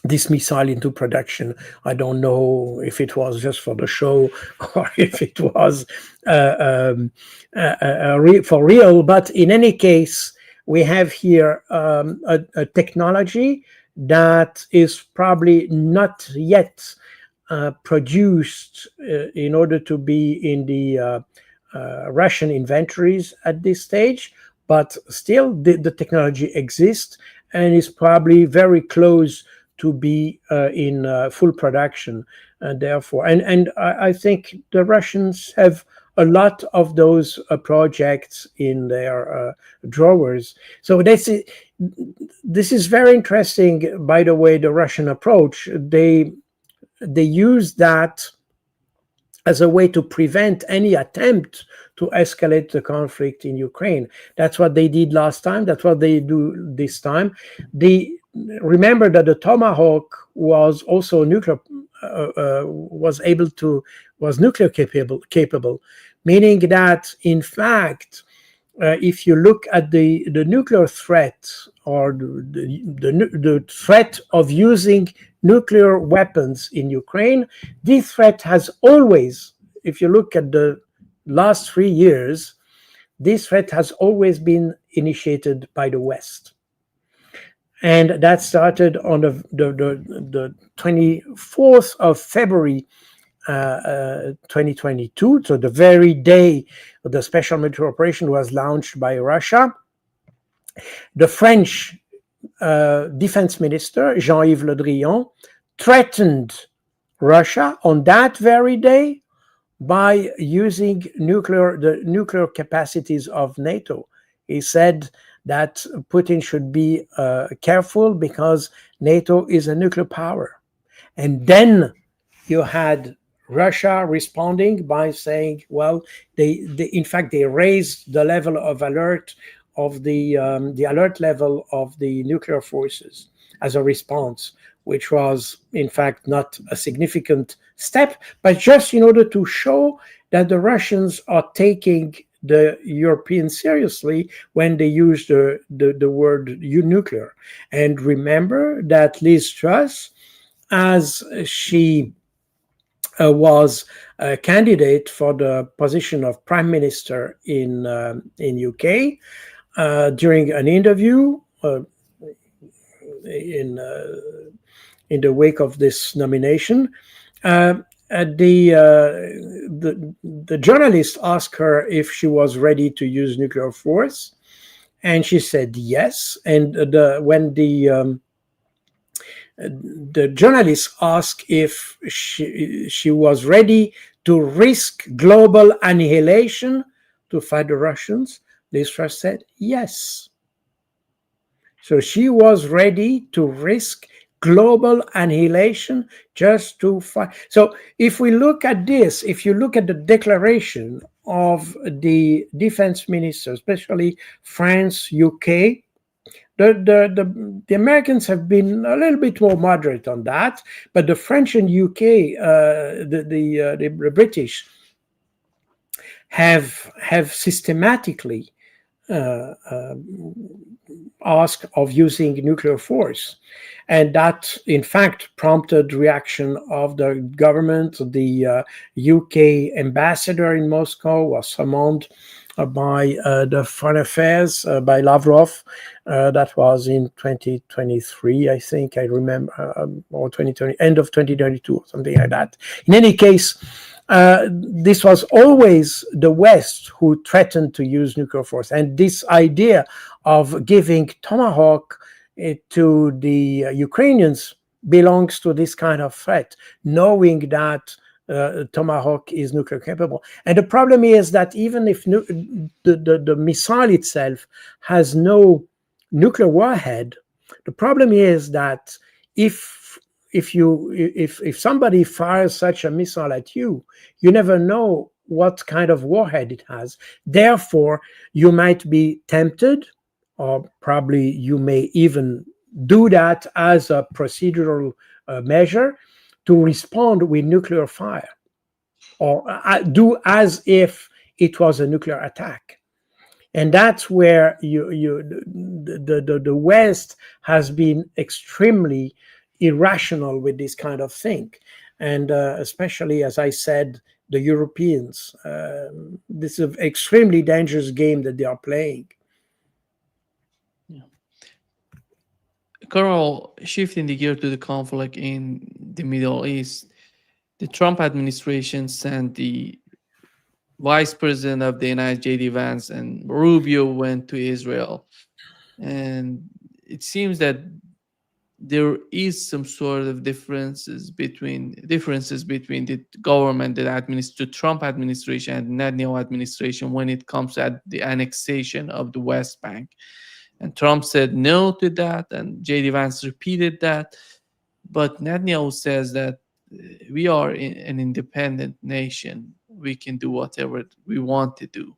this missile into production. I don't know if it was just for the show or if it was for real, but in any case, we have here a technology that is probably not yet produced in order to be in the Russian inventories at this stage, but still the technology exists and is probably very close to be in full production. Therefore, and I think the Russians have a lot of those projects in their drawers. So this is very interesting. By the way, the Russian approach, they use that as a way to prevent any attempt to escalate the conflict in Ukraine. That's what they did last time. That's what they do this time. Remember that the Tomahawk was also nuclear, was nuclear capable, meaning that in fact, if you look at the nuclear threat or the threat of using nuclear weapons in Ukraine, this threat has always, if you look at the last 3 years, this threat has always been initiated by the West. And that started on the 24th of February 2022, so the very day the special military operation was launched by Russia. The French defense minister, Jean-Yves Le Drian, threatened Russia on that very day by using the nuclear capacities of NATO. He said that Putin should be careful because NATO is a nuclear power. And then you had Russia responding by saying, well, they in fact, they raised the level of alert of the alert level of the nuclear forces as a response, which was in fact not a significant step, but just in order to show that the Russians are taking the Europeans seriously when they use the word nuclear. And remember that Liz Truss, as she was a candidate for the position of prime minister in UK, during an interview in the wake of this nomination, the journalist asked her if she was ready to use nuclear force, and she said yes. And when the journalist asked if she was ready to risk global annihilation to fight the Russians, Liz Truss said yes. So she was ready to risk global annihilation just to fight. So if we look at this, if you look at the declaration of the defense minister, especially France, UK, the Americans have been a little bit more moderate on that, but the French and UK, the British, have systematically asked of using nuclear force, and that in fact prompted reaction of the government. The UK ambassador in Moscow was summoned by the Foreign Affairs, by Lavrov. That was in 2023, I think, I remember, or 2020, end of 2022, or something like that. In any case, this was always the West who threatened to use nuclear force. And this idea of giving Tomahawk to the Ukrainians belongs to this kind of threat, knowing that Tomahawk is nuclear capable. And the problem is that even if the missile itself has no nuclear warhead, the problem is that if somebody fires such a missile at you, you never know what kind of warhead it has. Therefore, you might be tempted, or probably you may even do that as a procedural measure, to respond with nuclear fire, or do as if it was a nuclear attack. And that's where the West has been extremely irrational with this kind of thing, and especially, as I said, the Europeans. This is an extremely dangerous game that they are playing. Yeah. Colonel, shifting the gear to the conflict in the Middle East, the Trump administration sent the Vice President of the United States, J.D. Vance, and Rubio went to Israel. And it seems that there is some sort of differences between the government that administers the Trump administration and Netanyahu administration when it comes at the annexation of the West Bank. And Trump said no to that, and J.D. Vance repeated that. But Netanyahu says that we are an independent nation. We can do whatever we want to do.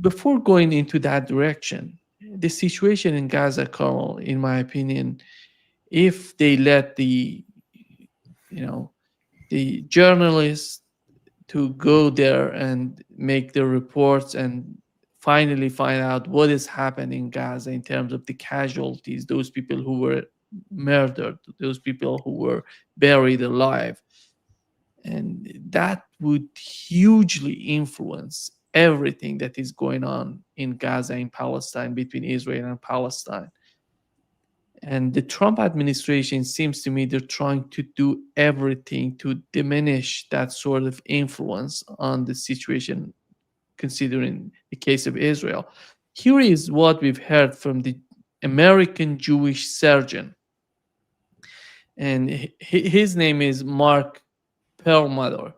Before going into that direction, the situation in Gaza, Colonel, in my opinion, if they let you know, the journalists to go there and make the reports and finally find out what is happening in Gaza in terms of the casualties, those people who were murdered, those people who were buried alive. And that would hugely influence everything that is going on in Gaza, in Palestine, between Israel and Palestine. And the Trump administration seems to me they're trying to do everything to diminish that sort of influence on the situation, considering the case of Israel. Here is what we've heard from the American Jewish surgeon, and his name is Mark Perlmutter.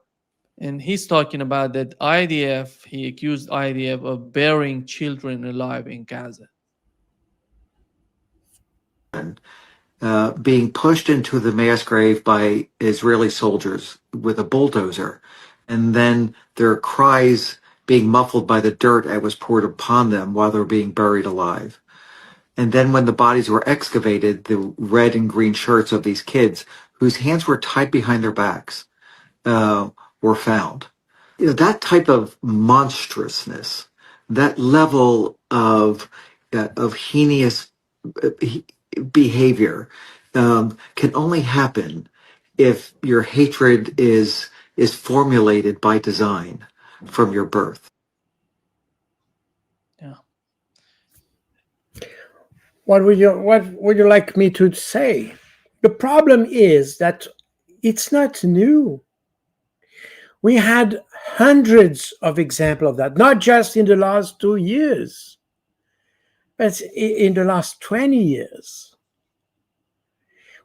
And he's talking about that IDF, he accused IDF of burying children alive in Gaza. Being pushed into the mass grave by Israeli soldiers with a bulldozer, and then their cries being muffled by the dirt that was poured upon them while they were being buried alive. And then when the bodies were excavated, the red and green shirts of these kids, whose hands were tied behind their backs, were found. You know, that type of monstrousness, that level of heinous behavior can only happen if your hatred is formulated by design from your birth. Yeah. What would you like me to say? The problem is that it's not new. We had hundreds of examples of that, not just in the last 2 years, but in the last 20 years,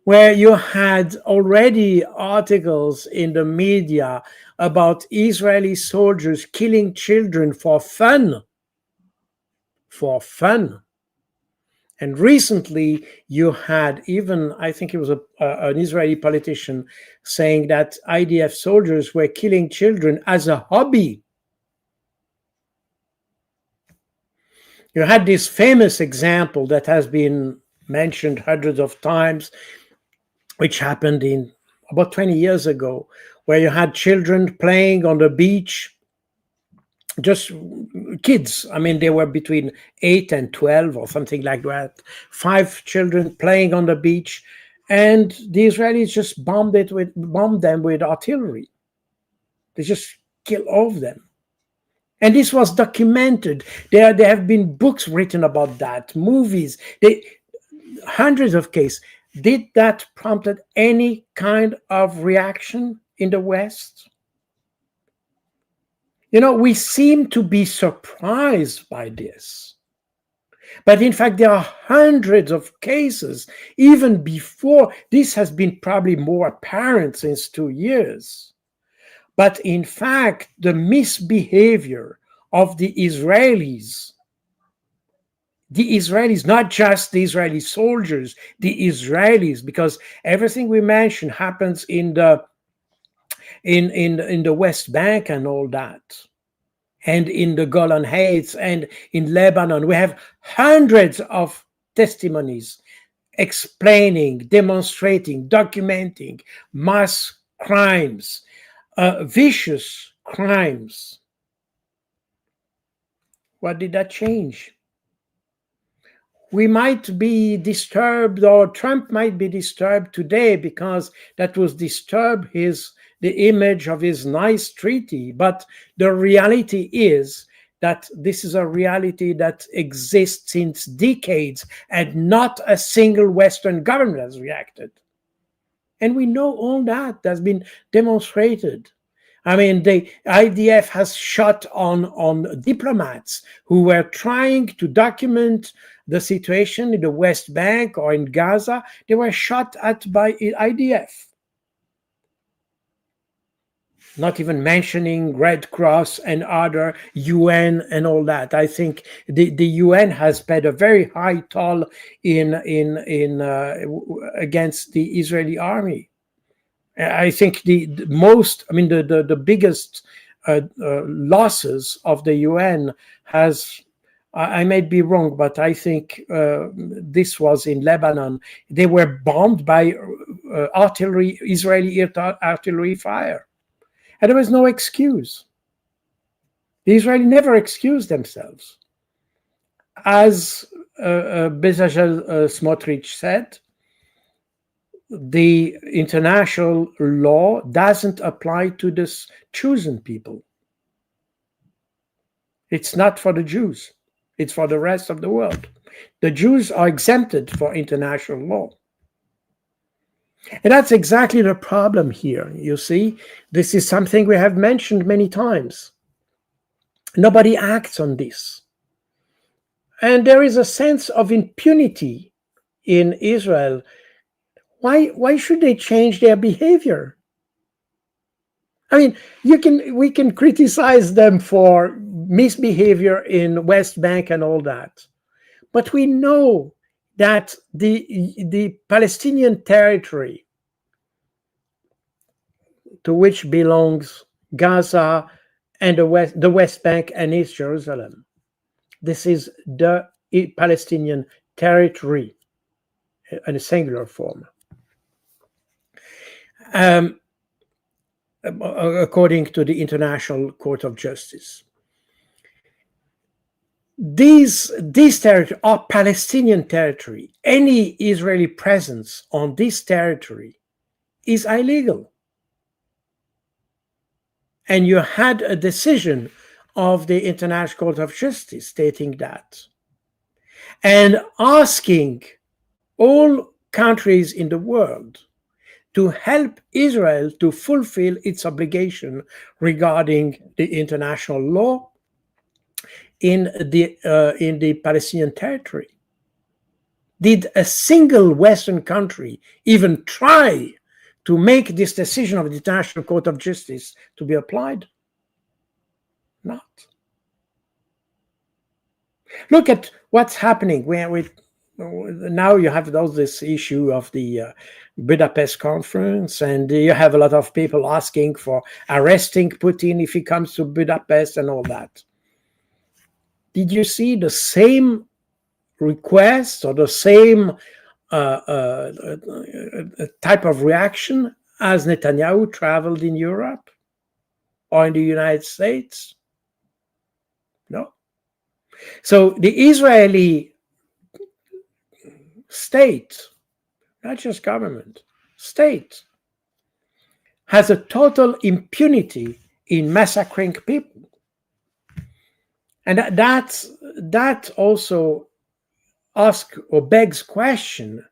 where you had already articles in the media about Israeli soldiers killing children for fun. For fun. And recently, you had even, I think it was an Israeli politician saying that IDF soldiers were killing children as a hobby. You had this famous example that has been mentioned hundreds of times, which happened in about 20 years ago, where you had children playing on the beach, just kids. I mean, they were between 8 and 12 or something like that. 5 children playing on the beach, and the Israelis just bombed them with artillery. They just killed all of them. And this was documented. There have been books written about that, movies, hundreds of cases. Did that prompted any kind of reaction in the West? You know, we seem to be surprised by this. But in fact, there are hundreds of cases, even before. This has been probably more apparent since 2 years. But in fact, the misbehavior of the Israelis, not just the Israeli soldiers, the Israelis, because everything we mentioned happens in the West Bank and all that, and in the Golan Heights and in Lebanon. We have hundreds of testimonies explaining, demonstrating, documenting mass crimes, vicious crimes. What did that change? We might be disturbed, or Trump might be disturbed today because that was disturb the image of his nice treaty. But the reality is that this is a reality that exists since decades, and not a single Western government has reacted. And we know all that has been demonstrated. I mean, the IDF has shot on diplomats who were trying to document the situation in the West Bank or in Gaza. They were shot at by IDF. Not even mentioning Red Cross and other UN and all that. I think the UN has paid a very high toll against the Israeli army. I think the biggest losses of the UN has, I may be wrong, but I think this was in Lebanon. They were bombed by Israeli artillery fire. And there was no excuse. The Israelis never excused themselves. As Bezalel Smotrich said, the international law doesn't apply to this chosen people. It's not for the Jews. It's for the rest of the world. The Jews are exempted for international law. And that's exactly the problem here. You see, this is something we have mentioned many times. Nobody acts on this. And there is a sense of impunity in Israel. Why should they change their behavior? I mean, we can criticize them for misbehavior in West Bank and all that. But we know that the Palestinian territory, to which belongs Gaza and the West Bank and East Jerusalem, this is the Palestinian territory in a singular form. According to the International Court of Justice. These territories are Palestinian territory. Any Israeli presence on this territory is illegal. And you had a decision of the International Court of Justice stating that. And asking all countries in the world to help Israel to fulfill its obligation regarding the international law in the Palestinian territory. Did a single Western country even try to make this decision of the International Court of Justice to be applied? Not. Look at what's happening. Now you have this issue of the Budapest conference, and you have a lot of people asking for arresting Putin if he comes to Budapest and all that. Did you see the same request or the same type of reaction as Netanyahu traveled in Europe or in the United States? No. So the Israeli state, not just government, state, has a total impunity in massacring people. And that also asks or begs question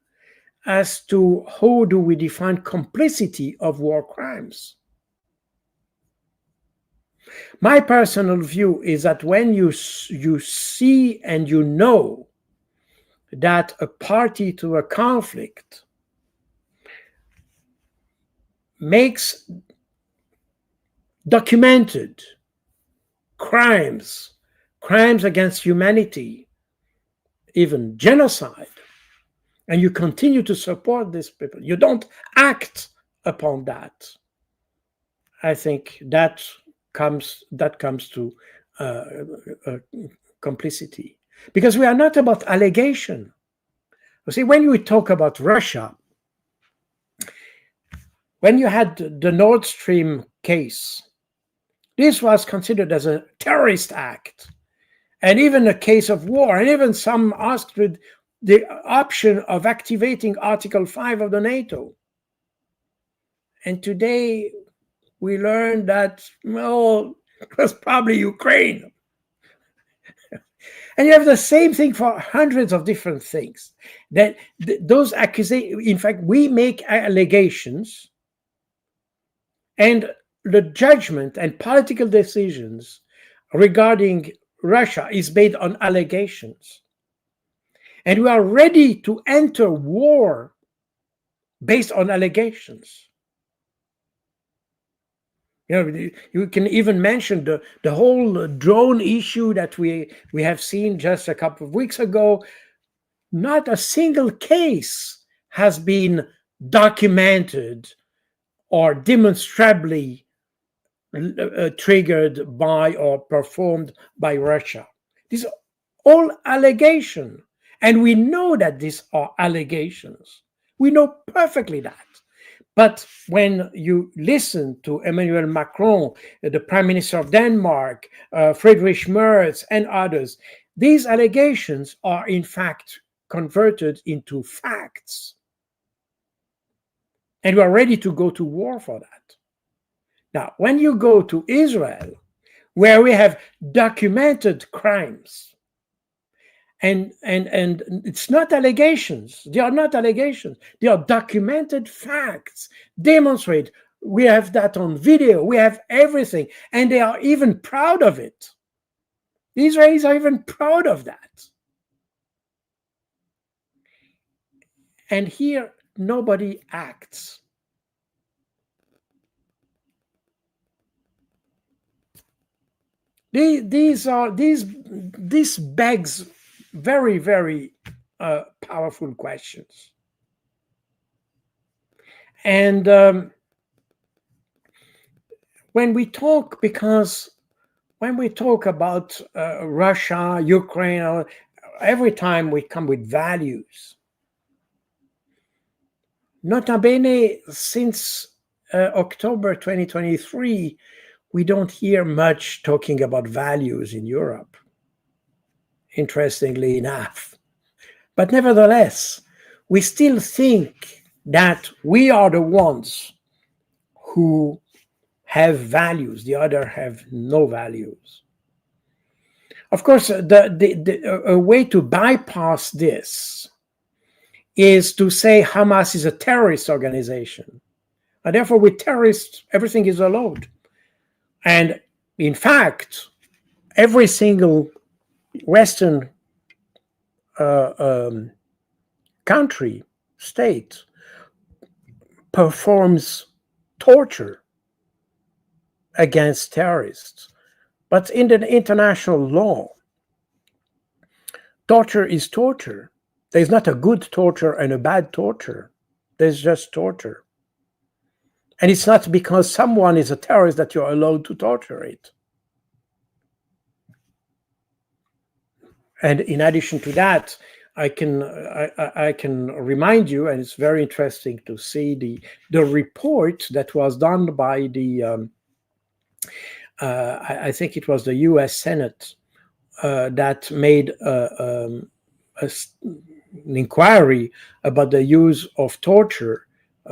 as to how do we define complicity of war crimes. My personal view is that when you see and you know that a party to a conflict makes documented crimes against humanity, even genocide, and you continue to support these people, you don't act upon that, I think that comes to complicity. Because we are not about allegation. You see, when we talk about Russia, when you had the Nord Stream case, this was considered as a terrorist act, and even a case of war, and even some asked with the option of activating Article 5 of the NATO. And today we learned that, well, it was probably Ukraine. And you have the same thing for hundreds of different things. That those accusations, in fact, we make allegations, and the judgment and political decisions regarding Russia is based on allegations. And we are ready to enter war based on allegations. You can even mention the whole drone issue that we have seen just a couple of weeks ago. Not a single case has been documented or demonstrably triggered by or performed by Russia. These are all allegations. And we know that these are allegations. We know perfectly that. But when you listen to Emmanuel Macron, the Prime Minister of Denmark, Friedrich Merz, and others, these allegations are in fact converted into facts. And we are ready to go to war for that. Now, when you go to Israel, where we have documented crimes, and it's not allegations. They are not allegations. They are documented facts. Demonstrate. We have that on video. We have everything. And they are even proud of it. The Israelis are even proud of that. And here, nobody acts. This begs very, very powerful questions. And when we talk about Russia, Ukraine, every time we come with values. Nota bene, since October 2023, we don't hear much talking about values in Europe, interestingly enough. But nevertheless, we still think that we are the ones who have values, the other have no values. Of course, a way to bypass this is to say Hamas is a terrorist organization. And therefore, with terrorists, everything is allowed. And in fact, every single Western country, state, performs torture against terrorists. But in the international law, torture is torture. There's not a good torture and a bad torture. There's just torture. And it's not because someone is a terrorist that you're allowed to torture it. And in addition to that, I can remind you, and it's very interesting to see the report that was done by the I think it was the U.S. Senate that made an inquiry about the use of torture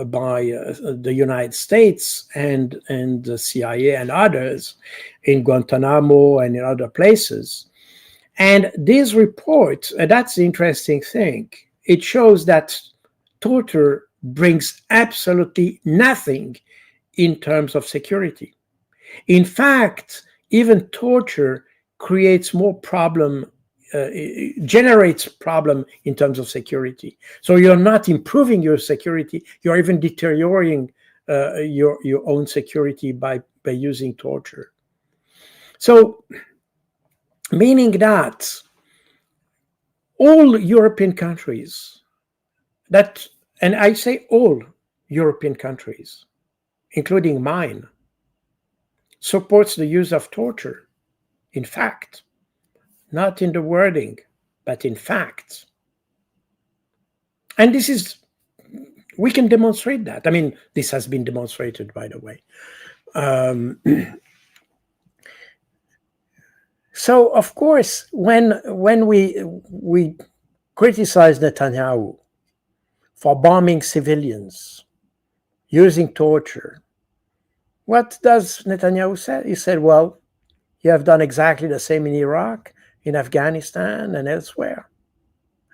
by the United States and the CIA and others in Guantanamo and in other places. And this report, that's the interesting thing, it shows that torture brings absolutely nothing in terms of security. In fact, even torture creates more problem, generates problem in terms of security. So you're not improving your security, you're even deteriorating your own security by using torture. So, meaning that all European countries, and I say all European countries, including mine, supports the use of torture. In fact, not in the wording, but in fact. And this is, we can demonstrate that. I mean, this has been demonstrated, by the way. So, of course, when we criticize Netanyahu for bombing civilians, using torture, what does Netanyahu say? He said, well, you have done exactly the same in Iraq, in Afghanistan, and elsewhere.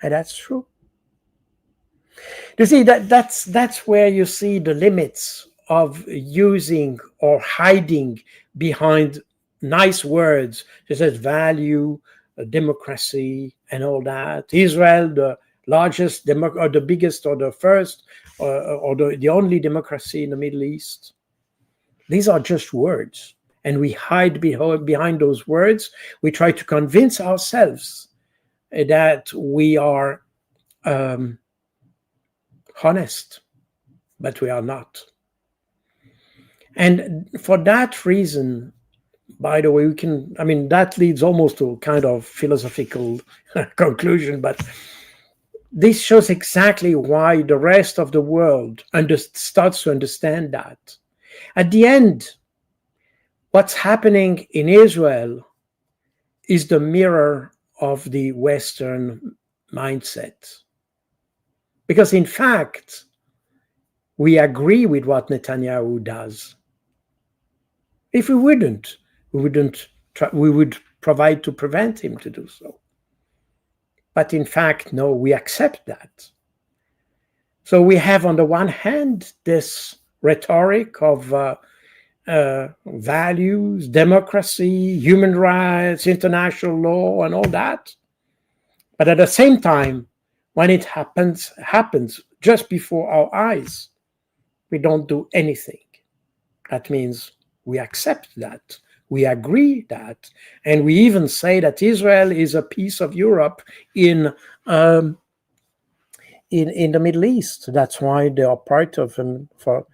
And that's true. You see, that's where you see the limits of using or hiding behind nice words such as value, democracy, and all that. Israel, the largest or the biggest or the first or the only democracy in the Middle East. These are just words, and we hide behind those words. We try to convince ourselves that we are honest, but we are not. And for that reason, by the way, that leads almost to a kind of philosophical conclusion, but this shows exactly why the rest of the world starts to understand that. At the end, what's happening in Israel is the mirror of the Western mindset. Because in fact, we agree with what Netanyahu does. If we wouldn't, we would provide to prevent him to do so. But in fact, no, we accept that. So we have, on the one hand, this rhetoric of values, democracy, human rights, international law, and all that. But at the same time, when it happens just before our eyes, we don't do anything. That means we accept that, we agree that, and we even say that Israel is a piece of Europe in the Middle East. That's why they are part of for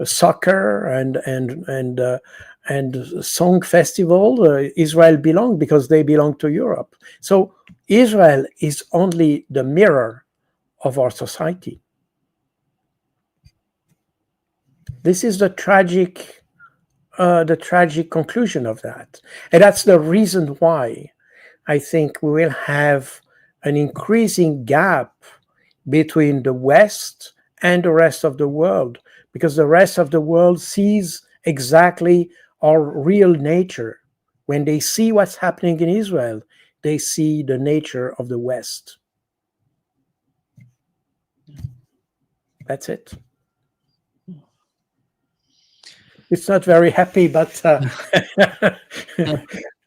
soccer and song festival. Israel belong because they belong to Europe. So Israel is only the mirror of our society. This is the tragic conclusion of that. And that's the reason why I think we will have an increasing gap between the West and the rest of the world, because the rest of the world sees exactly our real nature. When they see what's happening in Israel, they see the nature of the West. That's it. It's not very happy, but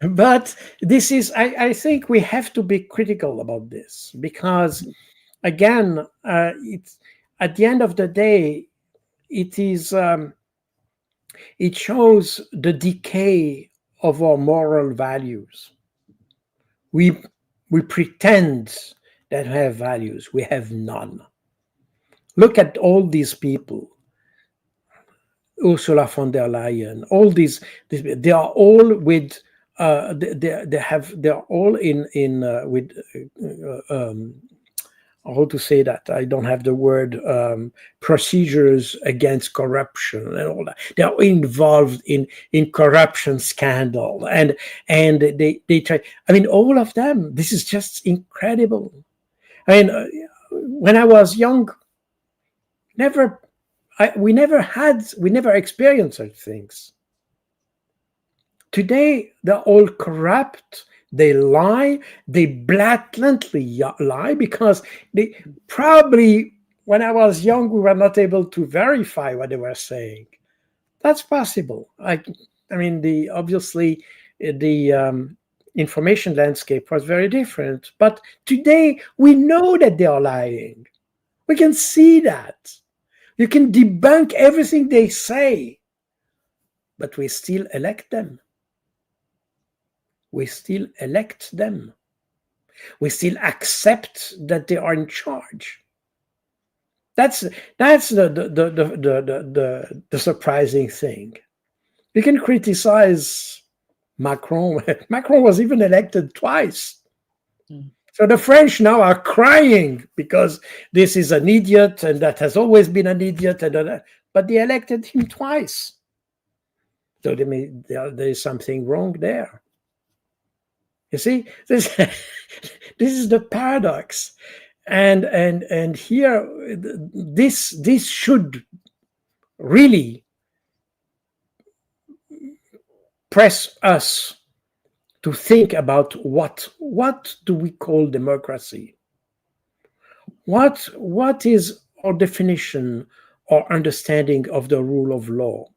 but this is, I think we have to be critical about this, because again, it's at the end of the day, it is it shows the decay of our moral values. We pretend that we have values. We have none. Look at all these people. Ursula von der Leyen, all these they are all with they're all in with how to say that, I don't have the word, procedures against corruption and all that. They are involved in corruption scandal, and they try. I mean, all of them. This is just incredible. I mean, when I was young, we never experienced such things. Today, they're all corrupt. They lie. They blatantly lie, because they probably, when I was young, we were not able to verify what they were saying. That's possible. I mean, obviously the information landscape was very different. But today, we know that they are lying. We can see that. You can debunk everything they say, but we still elect them. We still elect them. We still accept that they are in charge. That's the surprising thing. You can criticize Macron. Macron was even elected twice. So the French now are crying because this is an idiot and that has always been an idiot, but they elected him twice. So there is something wrong there. You see, this this is the paradox, and here this should really press us to think about what do we call democracy? What is our definition or understanding of the rule of law?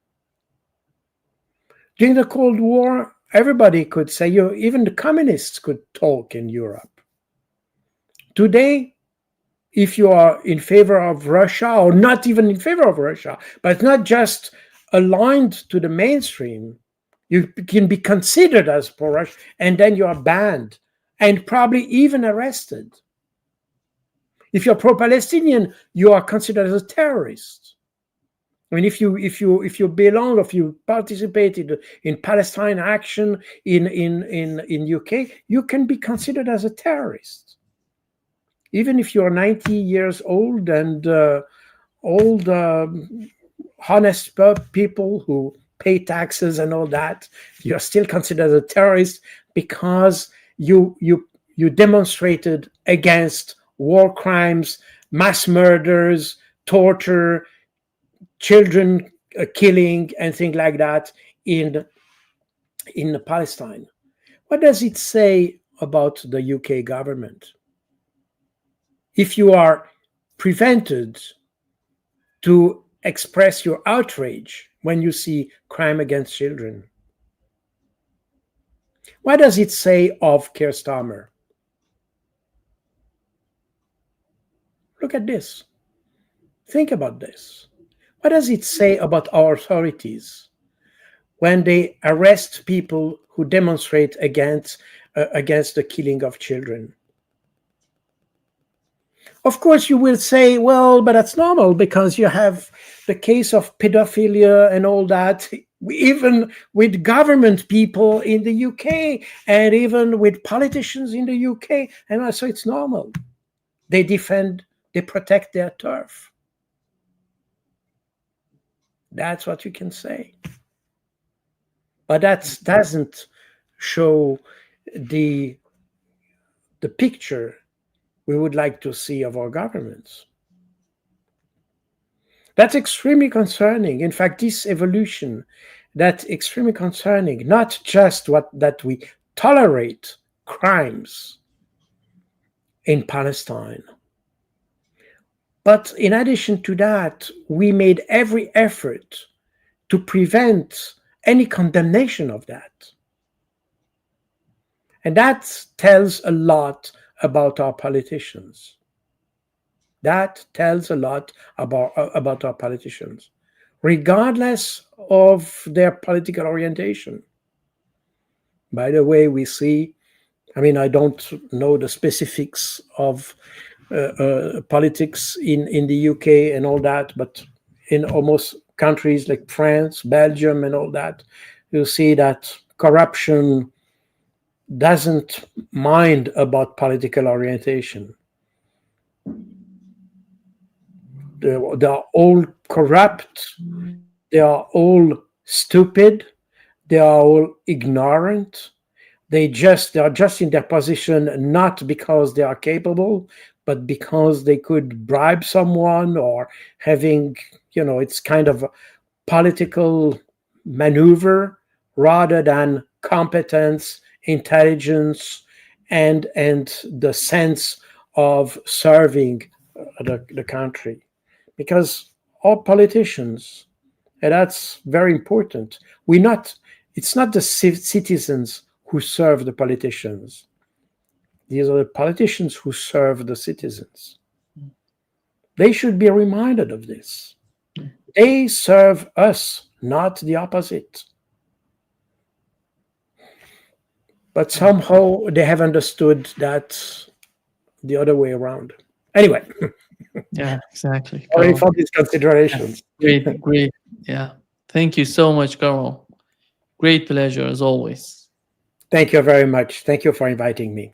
During the Cold War, everybody could say, even the communists could talk in Europe. Today, if you are in favor of Russia, or not even in favor of Russia, but not just aligned to the mainstream, you can be considered as pro-Russia, and then you are banned and probably even arrested. If you're pro-Palestinian, you are considered as a terrorist. I mean, if you belong, if you participated in Palestine action in UK, you can be considered as a terrorist, even if you're 90 years old and old, honest people who pay taxes and all that. You're still considered a terrorist because you demonstrated against war crimes, mass murders, torture, children killing, and things like that in Palestine. What does it say about the UK government? If you are prevented to express your outrage when you see crime against children, what does it say of Keir Starmer? Look at this. Think about this. What does it say about our authorities when they arrest people who demonstrate against the killing of children? Of course, you will say, well, but that's normal because you have the case of pedophilia and all that, even with government people in the UK and even with politicians in the UK. And so it's normal. They protect their turf. That's what you can say. But that doesn't show the picture we would like to see of our governments. That's extremely concerning. In fact, this evolution, that's extremely concerning, not just that we tolerate crimes in Palestine, but in addition to that, we made every effort to prevent any condemnation of that. And that tells a lot about our politicians. That tells a lot about our politicians, regardless of their political orientation. By the way, we see, I mean, I don't know the specifics of politics in the UK and all that, but in almost countries like France, Belgium, and all that, you see that corruption doesn't mind about political orientation. They are all corrupt, they are all stupid, they are all ignorant. They are just in their position not because they are capable, but because they could bribe someone or having, it's kind of a political maneuver rather than competence, intelligence, and the sense of serving the country. Because all politicians, and that's very important, it's not the citizens who serve the politicians. These are the politicians who serve the citizens. They should be reminded of this. They serve us, not the opposite. But somehow they have understood that the other way around. Anyway. Yeah, exactly. Sorry for these considerations. Yeah, great. Yeah. Thank you so much, Carl. Great pleasure as always. Thank you very much. Thank you for inviting me.